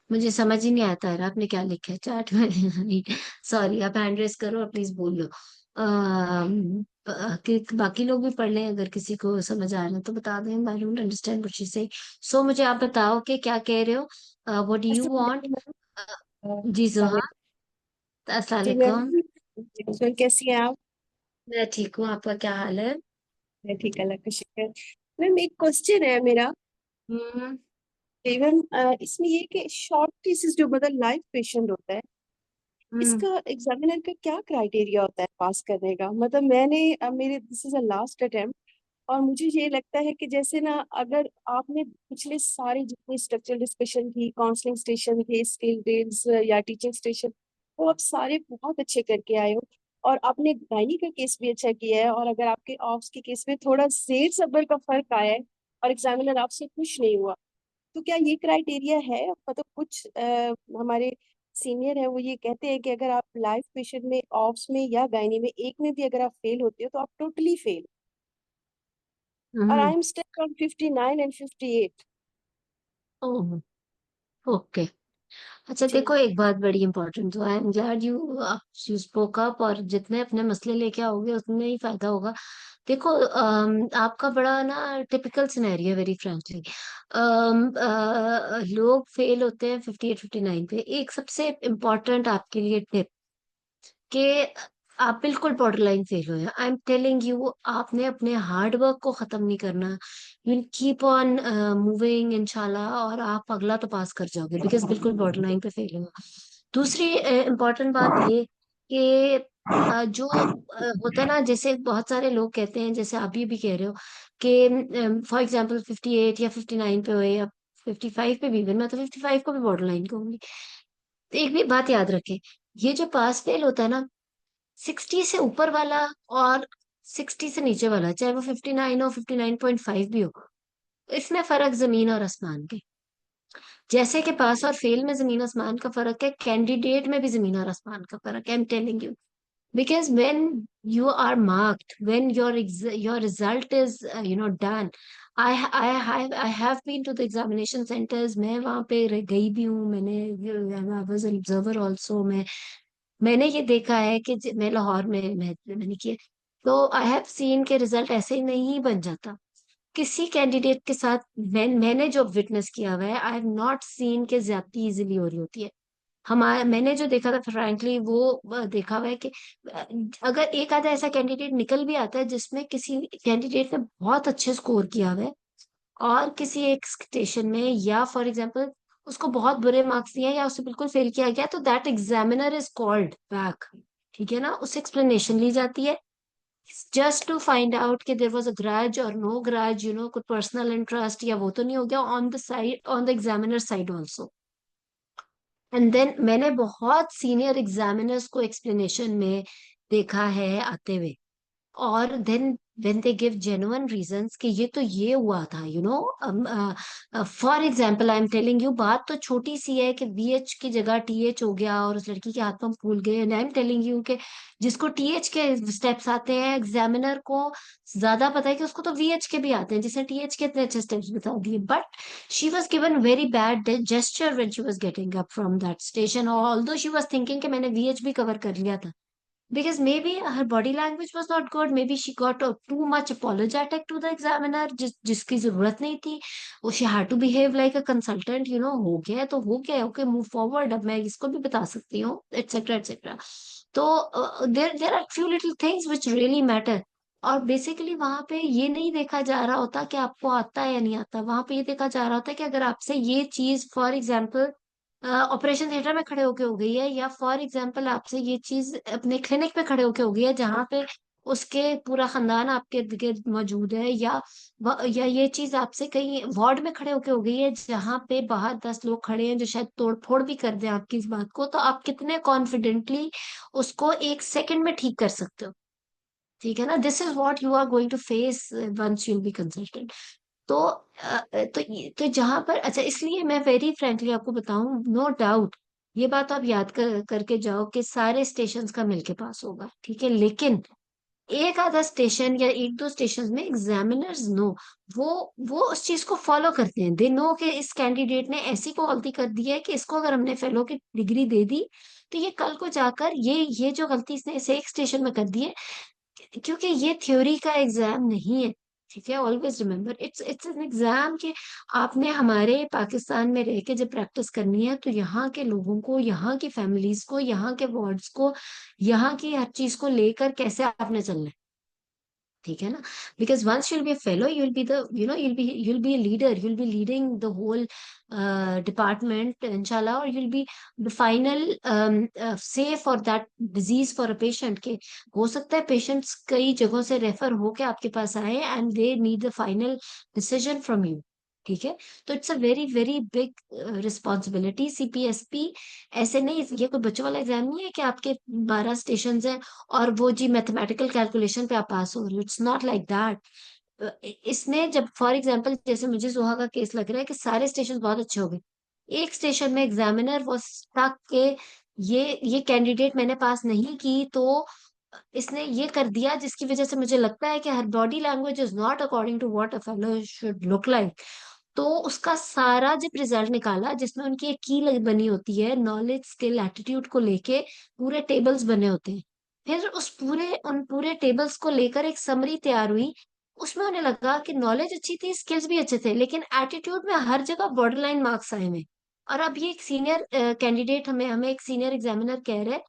मुझे समझ ही नहीं आता है आपने क्या लिखा है चैट में। सॉरी, आप हैंड रेस करो और प्लीज बोल लो। कि बाकी लोग भी पढ़ लें, अगर किसी को समझ आ रहा है तो बता दें। I don't understand what she से। सो मुझे आप बताओ कि क्या कह रहे हो, व्हाट डू यू अस्सलाम वांट। वालेकुम मैम। जी अस्सलाम जुहा, वालेकुम। अस्सलाम जी मैम, वालेकुम। सर कैसी हैं आप? मैं ठीक हूँ, आपका क्या हाल है। मैं ठीक, अल्लाह का शुक्र। मैम एक क्वेश्चन है मेरा। हम्म। मैम इसमें ये कि शॉर्ट केसेस जो मतलब लाइफ पेशेंट होता है, हम्म। इसका एग्जामिनर का क्या क्राइटेरिया होता है पास करने का? मतलब मैंने मेरे this is a last attempt, और मुझे ये लगता है कि जैसे ना, अगर आपने पिछले सारे जितने स्ट्रक्चरल डिस्कशन थी, काउंसलिंग स्टेशन थे, स्किल ड्रिल्स या टीचिंग स्टेशन, वो आप सारे बहुत अच्छे करके आए हो, और आपने गायनी का केस भी अच्छा किया है, और अगर आपके ऑप्स के केस में थोड़ा जेर सब्र का फर्क आया है और एग्जामिनर आपसे खुश नहीं हुआ, तो क्या ये क्राइटेरिया है? मतलब कुछ हमारे सीनियर है वो ये कहते हैं कि अगर आप लाइफ पेशेंट में, ऑप्स में या गायनी में एक में भी अगर आप फेल होते हो तो आप टोटली फेल। और I hmm. Am stuck on 59 and 58। Oh, okay. अच्छा जी। देखो, एक बात बड़ी इंपॉर्टेंट, तो I am glad you spoke up, और जितने अपने मसले लेके आओगे उतने ही फायदा होगा। देखो आपका बड़ा ना टिपिकल सिनेरियो, वेरी फ्रेंकली। लोग फेल होते हैं 58-59 पे। एक सबसे इम्पोर्टेंट आपके लिए टिप कि आप बिल्कुल बॉर्डर लाइन फेल हुए हैं, आई एम टेलिंग यू, आपने अपने हार्ड वर्क को खत्म नहीं करना। You will keep on moving इंशाल्लाह, और आप अगला तो पास कर जाओगे, बिकॉज बिल्कुल बॉर्डर लाइन पे फेल हुआ। दूसरी इम्पोर्टेंट बात ये कि जो होता है ना, जैसे बहुत सारे लोग कहते हैं, जैसे आप ये भी कह रहे हो कि फॉर एग्जाम्पल 58 या 59 पे हुए, या 55 पे भी हुए, मैं तो 55 को भी बॉर्डर लाइन कहूंगी। तो एक भी बात याद रखें, ये जो पास फेल होता है ना, 60 से ऊपर वाला और 60 से नीचे वाला, चाहे वो 59 हो, 59.5 भी हो, इसमें फर्क जमीन और आसमान के। जैसे कि पास और फेल में जमीन आसमान का फर्क है, कैंडिडेट में भी जमीन और आसमान का फर्क है। आई am telling you, because when you are marked, when your result is done, I have been to the examination centers, मैं वहां पे गई भी हूँ, I was an observer also, मैंने ये देखा है कि मैं लाहौर में मैंने किया, तो आई हैव सीन के रिजल्ट ऐसे ही नहीं बन जाता किसी कैंडिडेट के साथ। मैंने जो विटनेस किया हुआ है, आई हैव नॉट सीन के ज्यादा इजीली हो रही होती है। हमारा मैंने जो देखा था फ्रैंकली वो देखा हुआ है कि अ, अगर एक आधा ऐसा कैंडिडेट निकल भी आता है जिसमें किसी कैंडिडेट ने बहुत अच्छे स्कोर किया हुआ है, और किसी एक स्टेशन में, या फॉर एग्जांपल उसको बहुत बुरे मार्क्स दिए या उसे बिल्कुल फेल किया गया, तो that examiner is called back, ठीक है ना, उससे एक्सप्लेनेशन ली जाती है, जस्ट टू फाइंड आउट कि देयर वाज अ ग्रज और नो ग्रज, कुछ पर्सनल इंटरेस्ट या वो तो नहीं हो गया on the side, on the examiner side also. And then मैंने बहुत सीनियर एग्जामिनर्स को एक्सप्लेनेशन में देखा है आते हुए, और then when they give genuine reasons कि ये तो ये हुआ था, for example I am telling you, बात तो छोटी सी है कि वीएच की जगह टीएच हो गया और उस लड़की के हाथ पंप फूल गए, and I am telling you कि जिसको टीएच के स्टेप्स आते हैं, एग्जामिनर को ज्यादा पता है कि उसको तो वीएच के भी आते हैं, जिसने टीएच के इतने अच्छे स्टेप्स बता दिए, but she was given very bad gesture when she was getting up from that station, although she was thinking कि मैंने वीएच भी कवर कर लिया था, because maybe her body language was not good, maybe she got too much apologetic to the examiner, जिसकी जरूरत नहीं थी, वो she had to behave like a consultant, हो गया है तो हो गया, ओके मूव फॉरवर्ड, अब मैं इसको भी बता सकती हूँ, एटसेट्रा एटसेट्रा। तो there are few little things which really matter, और बेसिकली वहां पे ये नहीं देखा जा रहा होता कि आपको आता है या नहीं आता, वहां पे ये देखा जा रहा होता है कि अगर आपसे ये चीज फॉर एग्जाम्पल ऑपरेशन थिएटर में खड़े होके हो गई है, या फॉर एग्जांपल आपसे ये चीज अपने क्लिनिक पे खड़े होके हो गई है जहां पे उसके पूरा खानदान आपके इर्द गिर्द मौजूद है, या ये चीज आपसे कहीं वार्ड में खड़े होके हो गई है जहां पे बाहर 10 लोग खड़े हैं जो शायद तोड़ फोड़ भी कर दें आपकी इस बात को, तो आप कितने कॉन्फिडेंटली उसको एक सेकंड में ठीक कर सकते हो, ठीक है ना। This is what you are going to face once you will be consultant. तो तो जहां पर, अच्छा, इसलिए मैं वेरी फ्रेंकली आपको बताऊं, नो डाउट ये बात आप याद करके जाओ कि सारे स्टेशन का मिलके पास होगा, ठीक है, लेकिन एक आधा स्टेशन या एक दो स्टेशन में एग्जामिनर्स नो, वो वो उस चीज को फॉलो करते हैं, दे नो कि इस कैंडिडेट ने ऐसी को गलती कर दी है कि इसको अगर हमने फेलो की डिग्री दे दी, तो ये कल को जाकर ये जो गलती इसने इसे एक स्टेशन में कर दी है, क्योंकि ये थ्योरी का एग्जाम नहीं है, ठीक है, always remember it's an exam कि आपने हमारे पाकिस्तान में रह के जब प्रैक्टिस करनी है, तो यहाँ के लोगों को, यहाँ की फैमिलीज को, यहाँ के वार्ड्स को, यहाँ की हर चीज को लेकर कैसे आपने चलना है, ठीक है ना। Because once you'll be a fellow, you'll be the you'll be a leader, you'll be leading the whole department इंशाल्लाह, और you'll be the final say for that disease for a patient के। हो सकता है पेशेंट्स कई जगहों से refer होके आपके पास आए and they need the final decision from you, ठीक है। तो it's a very very big responsibility. CPSP ऐसे नहीं, ये कोई बच्चों वाला एग्जाम नहीं है कि आपके 12 स्टेशन हैं और वो जी मैथमेटिकल कैलकुलेशन पे आप पास हो रहे हो, इट्स नॉट लाइक दैट। इसमें जब फॉर एग्जांपल जैसे मुझे सुहा का केस लग रहा है कि सारे स्टेशन बहुत अच्छे हो गए, एक स्टेशन में एग्जामिनर वो स्टक के ये कैंडिडेट मैंने पास नहीं की, तो इसने ये कर दिया जिसकी वजह से मुझे लगता है कि her body language is not according to what a fellow should look like. तो उसका सारा जब रिजल्ट निकाला जिसमें उनकी एक की बनी होती है, नॉलेज स्किल एटीट्यूड को लेके पूरे टेबल्स बने होते हैं, फिर उन पूरे टेबल्स को लेकर एक समरी तैयार हुई, उसमें उन्हें लगा कि नॉलेज अच्छी थी, स्किल्स भी अच्छे थे, लेकिन एटीट्यूड में हर जगह बॉर्डर लाइन मार्क्स आए हुए। और अब ये एक सीनियर कैंडिडेट हमें हमें एक सीनियर एग्जामिनर कह रहे हैं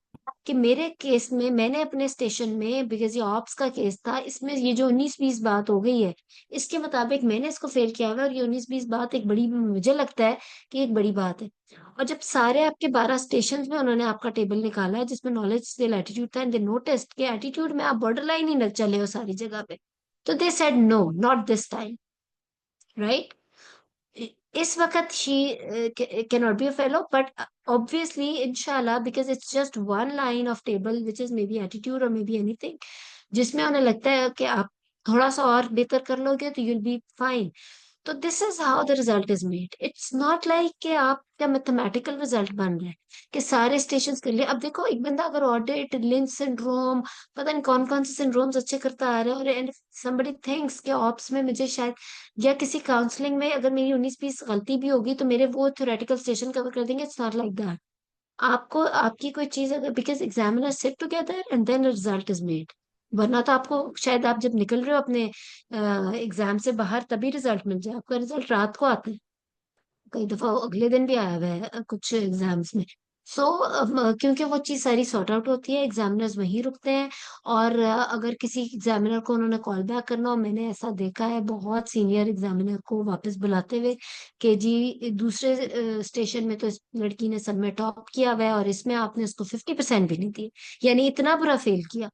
कि मेरे केस में, मैंने अपने स्टेशन में, बिकॉज ये ऑप्स का केस था, इसमें ये जो 19-20 बात हो गई है, इसके मुताबिक मैंने इसको फेल किया हुआ है, और ये 19-20 बात एक बड़ी, मुझे लगता है कि एक बड़ी बात है। और जब सारे आपके 12 स्टेशन में उन्होंने आपका टेबल निकाला है जिसमें नॉलेज स्किल एटीट्यूड था, एंड दे नोटिस्ड कि एटीट्यूड में आप बॉर्डर लाइन ही न चले हो सारी जगह पे, तो they said no, not this time, right. इस वक्त she cannot be a fellow, but obviously inshallah, because it's just one line of table which is maybe attitude or maybe anything, जिसमें उन्हें लगता है कि आप थोड़ा सा और बेहतर कर लोगे तो यूल बी फाइन। तो this is how the result is made. It's not like कि आपका मैथमेटिकल रिजल्ट बन रहा है कि सारे स्टेशन कर लिए। अब देखो, एक बंदा अगर ऑडिट, लिंच सिंड्रोम, पता नहीं कौन कौन से सिंड्रोम्स अच्छे करता आ रहा है, और एंड somebody थिंक्स कि ऑप्स में मुझे शायद, या किसी काउंसलिंग में अगर मेरी 19-20 गलती भी होगी तो मेरे वो थ्योरेटिकल स्टेशन कवर कर देंगे। It's not like that. आपको आपकी कोई चीज अगर, because examiner sit together and then result is made, वरना तो आपको शायद आप जब निकल रहे हो अपने एग्जाम से बाहर तभी रिजल्ट मिल जाए। आपका रिजल्ट रात को आता है, कई दफा वो अगले दिन भी आया हुआ है कुछ एग्जाम्स में। सो क्योंकि वो चीज सारी सॉर्ट आउट होती है, एग्जामिनर्स वहीं रुकते हैं। और अगर किसी एग्जामिनर को उन्होंने कॉल बैक करना हो, मैंने ऐसा देखा है बहुत सीनियर एग्जामिनर को वापस बुलाते हुए कि जी दूसरे स्टेशन में तो इस लड़की ने सब में टॉप किया हुआ है और इसमें आपने उसको 50% भी नहीं दिए, यानी इतना बुरा फेल किया।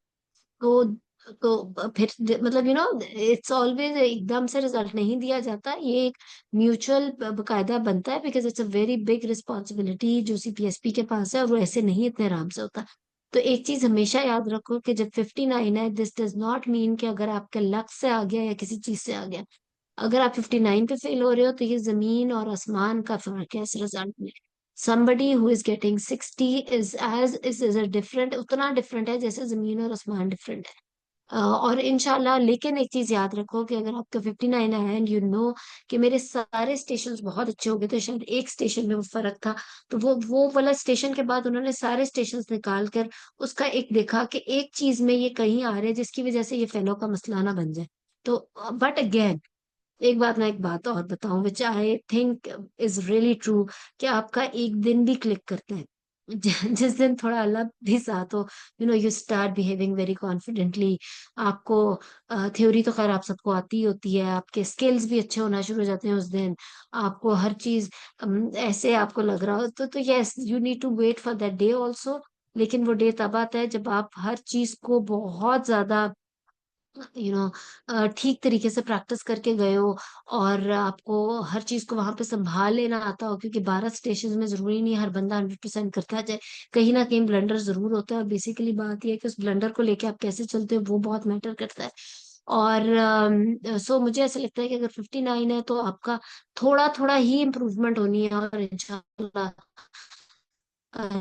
तो फिर मतलब इट्स ऑलवेज एकदम से रिजल्ट नहीं दिया जाता, ये एक म्यूचुअल बकायदा बनता है, because it's a very big responsibility जो सीपीएसपी के पास है, और वो ऐसे नहीं इतने आराम से होता। तो एक चीज हमेशा याद रखो कि जब 59 है, दिस डज नॉट मीन कि अगर आपके लक से आ गया या किसी चीज से आ गया। अगर आप 59 पे फेल हो रहे हो तो ये जमीन और आसमान का फर्क है इस रिजल्ट में। somebody who is getting 60 is a different, उतना डिफरेंट है जैसे जमीन और आसमान डिफरेंट है। और इनशाला, लेकिन एक चीज याद रखो कि अगर आपका 59 है एंड यू नो कि मेरे सारे स्टेशन बहुत अच्छे हो गए, तो शायद एक स्टेशन में वो फर्क था, तो वो वाला स्टेशन के बाद उन्होंने सारे स्टेशन निकाल कर उसका एक देखा कि एक चीज में ये कहीं आ रहे हैं जिसकी वजह से ये फेलो का मसला ना बन जाए। तो बट अगेन, एक बात, मैं एक बात और बताऊं which I think is really true, कि आपका एक दिन भी क्लिक करता है। जिस दिन थोड़ा अल्लाह भी साथ हो, you start behaving very confidently. आपको थ्योरी तो खैर आप सबको आती ही होती है, आपके स्किल्स भी अच्छे होना शुरू हो जाते हैं उस दिन। आपको हर चीज ऐसे आपको लग रहा हो, तो yes, you need to wait for that day also. लेकिन वो डे तब आता है जब आप हर चीज को बहुत ज्यादा ठीक तरीके से प्रैक्टिस करके गए हो, और आपको हर चीज को वहां पे संभाल लेना आता हो, क्योंकि 12 स्टेशन में जरूरी नहीं हर बंदा 100% करता जाए। कहीं ना कहीं ब्लंडर जरूर होता है, और बेसिकली बात यह है कि उस ब्लंडर को लेके आप कैसे चलते हो वो बहुत मैटर करता है। और सो मुझे ऐसा लगता है कि अगर 59 है तो आपका थोड़ा थोड़ा ही इम्प्रूवमेंट होनी है, और इंशाल्लाह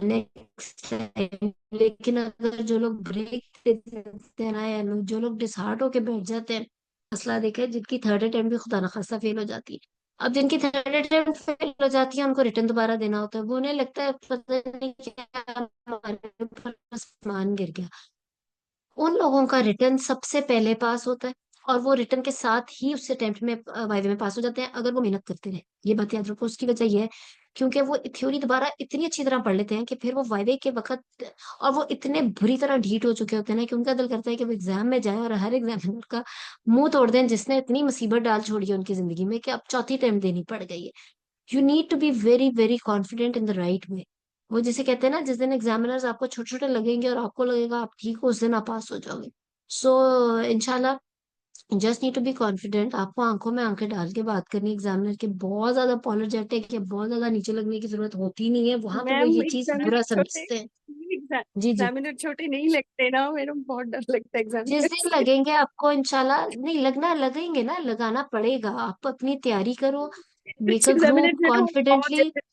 नेक्स्ट टाइम। लेकिन अगर जो लोग ब्रेक दे देते हैं ना, या जो लोग डिसहार्ट होके बैठ जाते हैं, मसला देखा है जिनकी थर्ड अटेम्प्ट भी खुदा ना खासा फेल हो जाती है। अब जिनकी थर्ड अटेम्प्ट फेल हो जाती है, उनको रिटर्न दोबारा देना होता है, वो उन्हें लगता है पता नहीं क्या हमारे ऊपर आसमान गिर गया। उन लोगों का रिटर्न सबसे पहले पास होता है, और वो रिटर्न के साथ ही उस अटेम्प्ट में वाइवे में पास हो जाते हैं, अगर वो मेहनत करते रहे। ये बात याद रखो। उसकी वजह ये है क्योंकि वो थ्योरी दोबारा इतनी अच्छी तरह पढ़ लेते हैं कि फिर वो वाइवे के वक्त, और वो इतने बुरी तरह ढीठ हो चुके होते हैं ना कि उनका दिल करता है कि वो एग्जाम में जाए और हर एग्जामिनर का मुंह तोड़ दें, जिसने इतनी मुसीबत डाल छोड़ी है उनकी जिंदगी में कि अब चौथी अटेम्प्ट देनी पड़ गई है। You need to be very very confident in the right way. वो जिसे कहते हैं ना, जिस दिन एग्जामिनर्स आपको छोटे छोटे लगेंगे और आपको लगेगा आप ठीक हो, उस दिन आप पास हो जाओगे। सो इंशाल्लाह, just need to be confident. आपको आंखों में आंखें डाल के बात करनी एग्जामिनर के, बहुत ज्यादा अपॉलोजेटिक या बहुत ज्यादा नीचे लगने की जरूरत होती नहीं है, वहां पे वो मैम ये चीज एग्जामिनर बुरा छोटे, समझते हैं। जी जी। एग्जामिनर छोटे नहीं लगते ना, मेरे को बहुत डर लगता है जिस एग्जामिनर दिन से। लगेंगे आपको, इंशाल्लाह नहीं लगना, लगेंगे ना, लगाना पड़ेगा। आप अपनी तैयारी करो, कुछ मेक अ एग्जामिनर ग्रुप जो है ना वो बहुत कॉन्फिडेंटली। ज्यादा।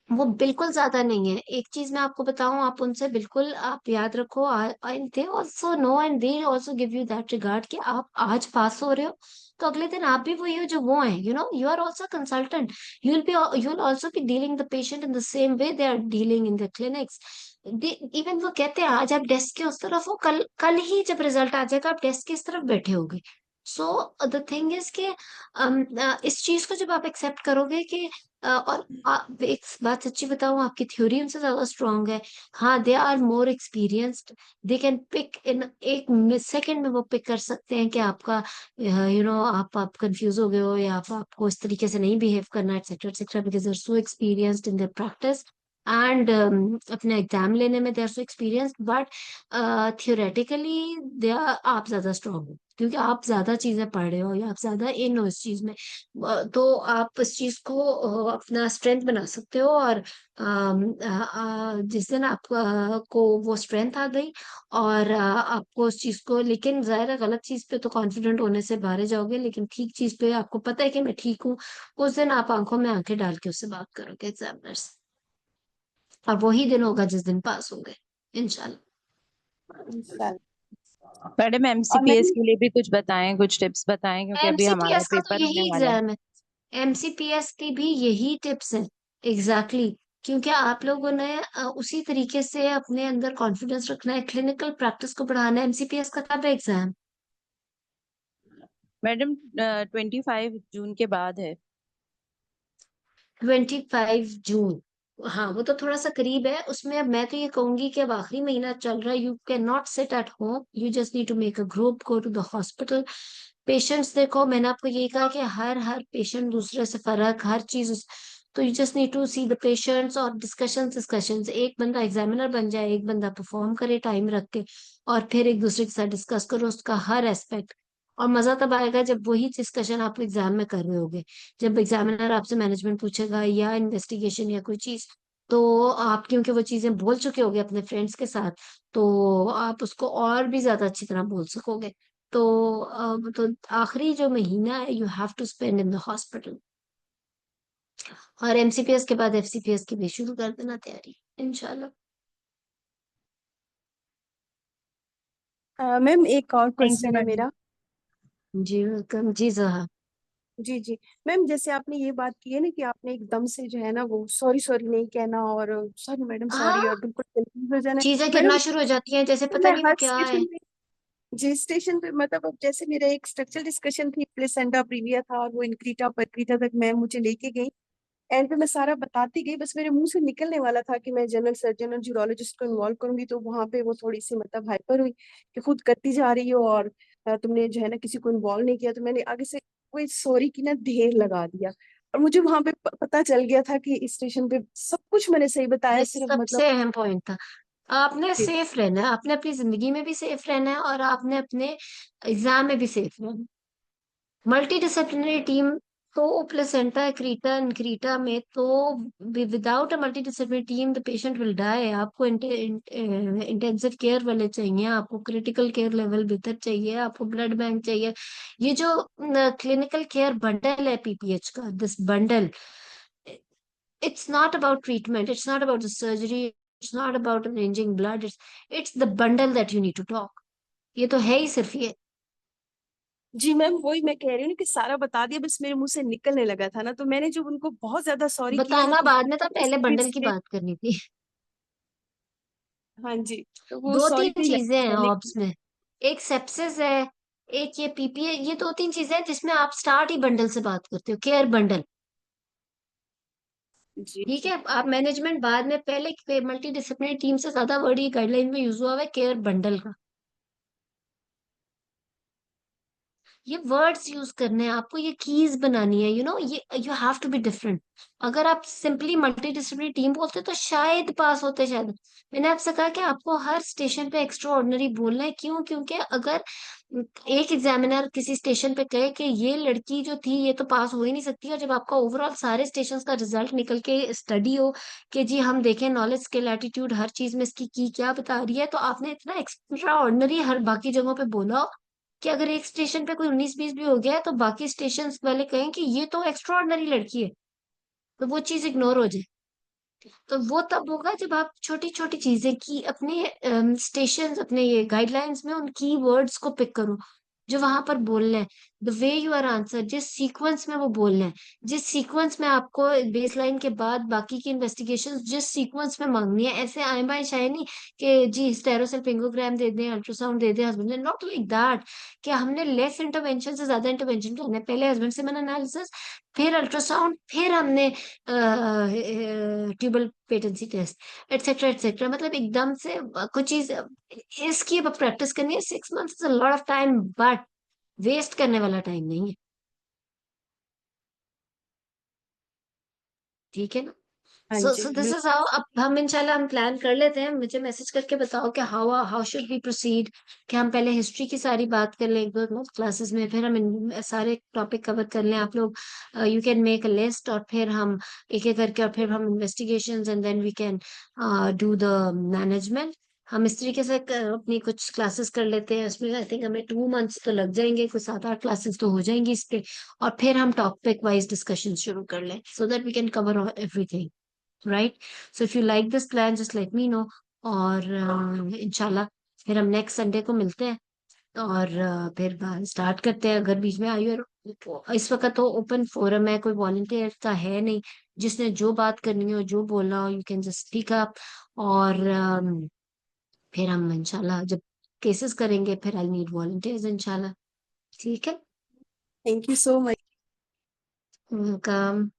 वो बिल्कुल ज्यादा नहीं है। एक चीज मैं आपको बताऊं, आप उनसे बिल्कुल आप याद रखो, and they also know and they also give you that regard कि आप आज पास हो रहे हो तो अगले दिन आप भी वही हो जो वो हैं। You are also consultant, you will also be dealing the patient in the same way they are dealing in the clinics. Even वो कहते हैं आज आप डेस्क के उस तरफ हो, कल कल ही जब रिजल्ट आ जाएगा आप डेस्क के इस तरफ बैठे होगे। सो द थिंग इज कि इस चीज को जब आप एक्सेप्ट करोगे कि और आप एक बात सच्ची बताऊं, आपकी थ्योरी उनसे ज्यादा स्ट्रांग है। हाँ, they are more experienced, they can pick in एक सेकंड में वो पिक कर सकते हैं कि आपका आप कंफ्यूज हो गए हो, या आपको इस तरीके से नहीं बिहेव करना, etcetera etcetera, because they are so experienced in their practice and अपने एग्जाम लेने में they are so experienced. But theoretically they are, आप ज्यादा स्ट्रांग हो। क्योंकि आप ज्यादा चीजें पढ़ रहे हो या आप ज्यादा इन हो इस चीज में, तो आप इस चीज को अपना स्ट्रेंथ बना सकते हो। और जिस दिन को वो स्ट्रेंथ आ गई और आपको उस चीज को, लेकिन जाहिर है गलत चीज पे तो कॉन्फिडेंट होने से बाहर जाओगे, लेकिन ठीक चीज पे आपको पता है कि मैं ठीक हूँ, उस दिन आप आंखों में आंखें डाल के उससे बात करोगे एग्जामिनर से। और वही दिन होगा जिस दिन पास होंगे इंशाल्लाह। मैडम और एमसीपीएस मैम के लिए भी कुछ बताएं, कुछ टिप्स बताएं, क्योंकि अभी हमारा एमसीपीएस का तो पेपर यही होने वाला है। एग्जाम है, एमसीपीएस की भी यही टिप्स हैं एग्जैक्टली exactly। क्योंकि आप लोगों ने उसी तरीके से अपने अंदर कॉन्फिडेंस रखना है, क्लिनिकल प्रैक्टिस को बढ़ाना है। एमसीपीएस का कब एग्जाम? मैडम 25 जून के बाद है। 25 जून, हाँ वो तो थोड़ा सा करीब है। उसमें अब मैं तो ये कहूंगी कि अब आखिरी महीना चल रहा है, you can not sit at home, you just need to make a group, go to the hospital. Patients देखो, मैंने आपको यही कहा कि हर हर पेशेंट दूसरे से फर्क, हर चीज तो you just need to see the patients और डिस्कशंस। एक बंदा एग्जामिनर बन जाए, एक बंदा परफॉर्म करे टाइम रख के, और फिर एक दूसरे के साथ डिस्कस करो उसका हर एस्पेक्ट। और मजा तब आएगा जब वही डिस्कशन आप एग्जाम में कर रहे होगे, जब एग्जामिनर आपसे मैनेजमेंट पूछेगा या इन्वेस्टिगेशन या कोई चीज, तो आप क्योंकि वो चीजें बोल चुके होगे अपने फ्रेंड्स के साथ, तो आप उसको और भी ज्यादा अच्छी तरह बोल सकोगे। तो अब तो आखिरी जो महीना है you have to spend in the hospital. और एमसीपीएस के बाद एफसीपीएस की भी शुरू कर देना तैयारी इंशाल्लाह। मैम एक और थैंक यू क्वेश्चन है मैडम। मेरा। जी वेलकम जी जहा। जी जी। मैम जैसे आपने ये बात की है ना कि आपने एकदम से जो है ना वो सॉरी सॉरी नहीं कहना और सॉरी मैडम सॉरी हाँ, और बिल्कुल कंफ्यूज हो जाना है। चीजें गिरना मैडम शुरू हो जाती हैं जैसे पता मैं नहीं वो हर क्या है। स्टेशन पे, जी स्टेशन पे मतलब अब जैसे मेरा एक स्ट्रक्चरल डिस्कशन थी प्लेसेंटा प्रीविया था और वो इनक्रीटा परक्रीटा तक मैम मुझे लेके गई। एंड पे मैं सारा बताती गई, बस मेरे मुंह से निकलने वाला था कि मैं जनरल सर्जन और यूरोलॉजिस्ट को इन्वॉल्व करूंगी, तो वहां पे वो थोड़ी सी मतलब हाइपर हुई कि खुद करती जा रही हो और तुमने जो है ना किसी को इन्वॉल्व नहीं किया। तो मैंने आगे से कोई सॉरी की ना ढेर लगा दिया। और मुझे वहां पे पता चल गया था कि इस स्टेशन पे सब कुछ मैंने सही बताया, ये सिर्फ मतलब सबसे अहम पॉइंट था। आपने सेफ रहना है, आपने अपनी जिंदगी में भी सेफ रहना है और आपने अपने एग्जाम में भी सेफ रहना है। मल्टी डिसिप्लिनरी टीम तो प्लेसेंटा क्रीटा इनक्रीटा में तो, without a multi disciplinary team the patient will die. आपको इंटेंसिव केयर वाले चाहिए, आपको क्रिटिकल केयर लेवल बेहतर चाहिए, आपको ब्लड बैंक चाहिए। ये जो क्लिनिकल केयर बंडल है पीपीएच का, this bundle, it's not about treatment, it's not about the surgery, it's not about arranging blood, it's the bundle that you need to talk। ये तो है ही सिर्फ ये। जी मैम वही मैं कह रही हूँ ना कि सारा बता दिया, बस मेरे मुंह से निकलने लगा था ना, तो मैंने जब उनको बहुत ज्यादा सॉरी किया ना बताना तो बाद में था, पहले स्पीड बंडल की से, बात करनी थी। हाँ जी, तो वो दो सॉरी तीन तो ही चीजें लगा हैं कहने ऑब्स की। में, एक सेप्सिस है, एक ये पीपीए, ये दो तीन चीजें हैं जिसमें आप स्टार्ट ही बंडल से बात करते हो, केयर बंडल। जी ठीक जी। है, आप मैनेजमेंट बाद में, पहले मल्टी डिसिप्लिनरी टीम से ज्यादा वर्ड ये गाइडलाइन में यूज हुआ हुआ है केयर बंडल का। ये वर्ड्स यूज करने हैं आपको, ये कीज बनानी है, ये you have to be different. अगर आप सिंपली मल्टी डिसिप्लिनरी टीम बोलते तो शायद पास होते, शायद। मैंने आपसे कहा कि आपको हर स्टेशन पे एक्स्ट्रा ऑर्डिनरी बोलना है, क्यों? क्योंकि अगर एक एग्जामिनर किसी स्टेशन पे कहे कि ये लड़की जो थी ये तो पास हो ही नहीं सकती, और जब आपका ओवरऑल सारे स्टेशन का रिजल्ट निकल के स्टडी हो कि जी हम देखें नॉलेज स्किल एटीट्यूड हर चीज में इसकी की क्या बता रही है, तो आपने इतना एक्स्ट्रा ऑर्डिनरी हर बाकी जगहों पे बोला हो कि अगर एक स्टेशन पे कोई 19-20 भी हो गया है तो बाकी स्टेशन वाले कहें कि ये तो एक्स्ट्रा ऑर्डिनरी लड़की है, तो वो चीज इग्नोर हो जाए। तो वो तब होगा जब आप छोटी छोटी चीजें की अपने स्टेशन, अपने ये गाइडलाइंस में उन की वर्ड्स को पिक करो जो वहां पर बोलना है। The way you are answer, जिस सीक्वेंस में वो बोलना है, जिस सीक्वेंस में आपको बेसलाइन के बाद बाकी की इन्वेस्टिगेशन जिस सीक्वेंस में मांगनी है, ऐसे आए बाएं शायद नहीं कि जी स्टेरोसल्फिंगोग्राम दे दें, अल्ट्रासाउंड दे दें हस्बैंड ने, नॉट लाइक दैट। कि हमने लेस इंटरवेंशन से ज्यादा इंटरवेंशन करना है, पहले हस्बैंड सेमन एनालिसिस, फिर अल्ट्रासाउंड, फिर हमने tubal patency test, etcetera etcetera. मतलब एकदम से कुछ चीज इसकी अब प्रैक्टिस करनी है। 6 months is a lot of time, but waste करने वाला टाइम नहीं है। ठीक है ना? हाँ सो जी सो दिस इज हाउ, अब हम इंशाल्लाह हम प्लान कर लेते हैं, मुझे मैसेज करके बताओ कि हाउ शुड वी प्रोसीड, कि हम पहले हिस्ट्री की सारी बात कर लें एक दो क्लासेस में, फिर हम सारे टॉपिक कवर कर लें, आप लोग you can make a list, और फिर हम एक एक करके, और फिर हम investigations and then we can do the management. हम इस तरीके से अपनी कुछ क्लासेस कर लेते हैं, उसमें आई थिंक हमें 2 मंथ्स तो लग जाएंगे, कुछ 7-8 क्लासेस तो हो जाएंगी इस पे, और फिर हम टॉपिक वाइज डिस्कशन शुरू कर लें, so that we can cover everything, right? So if you like this plan just let me know, और इंशाल्लाह फिर हम नेक्स्ट संडे को मिलते हैं, और फिर स्टार्ट करते हैं। अगर बीच में आई, और इस वक्त तो ओपन फोरम है, कोई वॉलंटियर का है नहीं, जिसने जो बात करनी हो, जो बोलना हो, you can just speak up, और फिर हम इंशाल्लाह जब केसेस करेंगे, फिर आई नीड वॉलंटियर्स इंशाल्लाह। ठीक है, thank you so much. Welcome.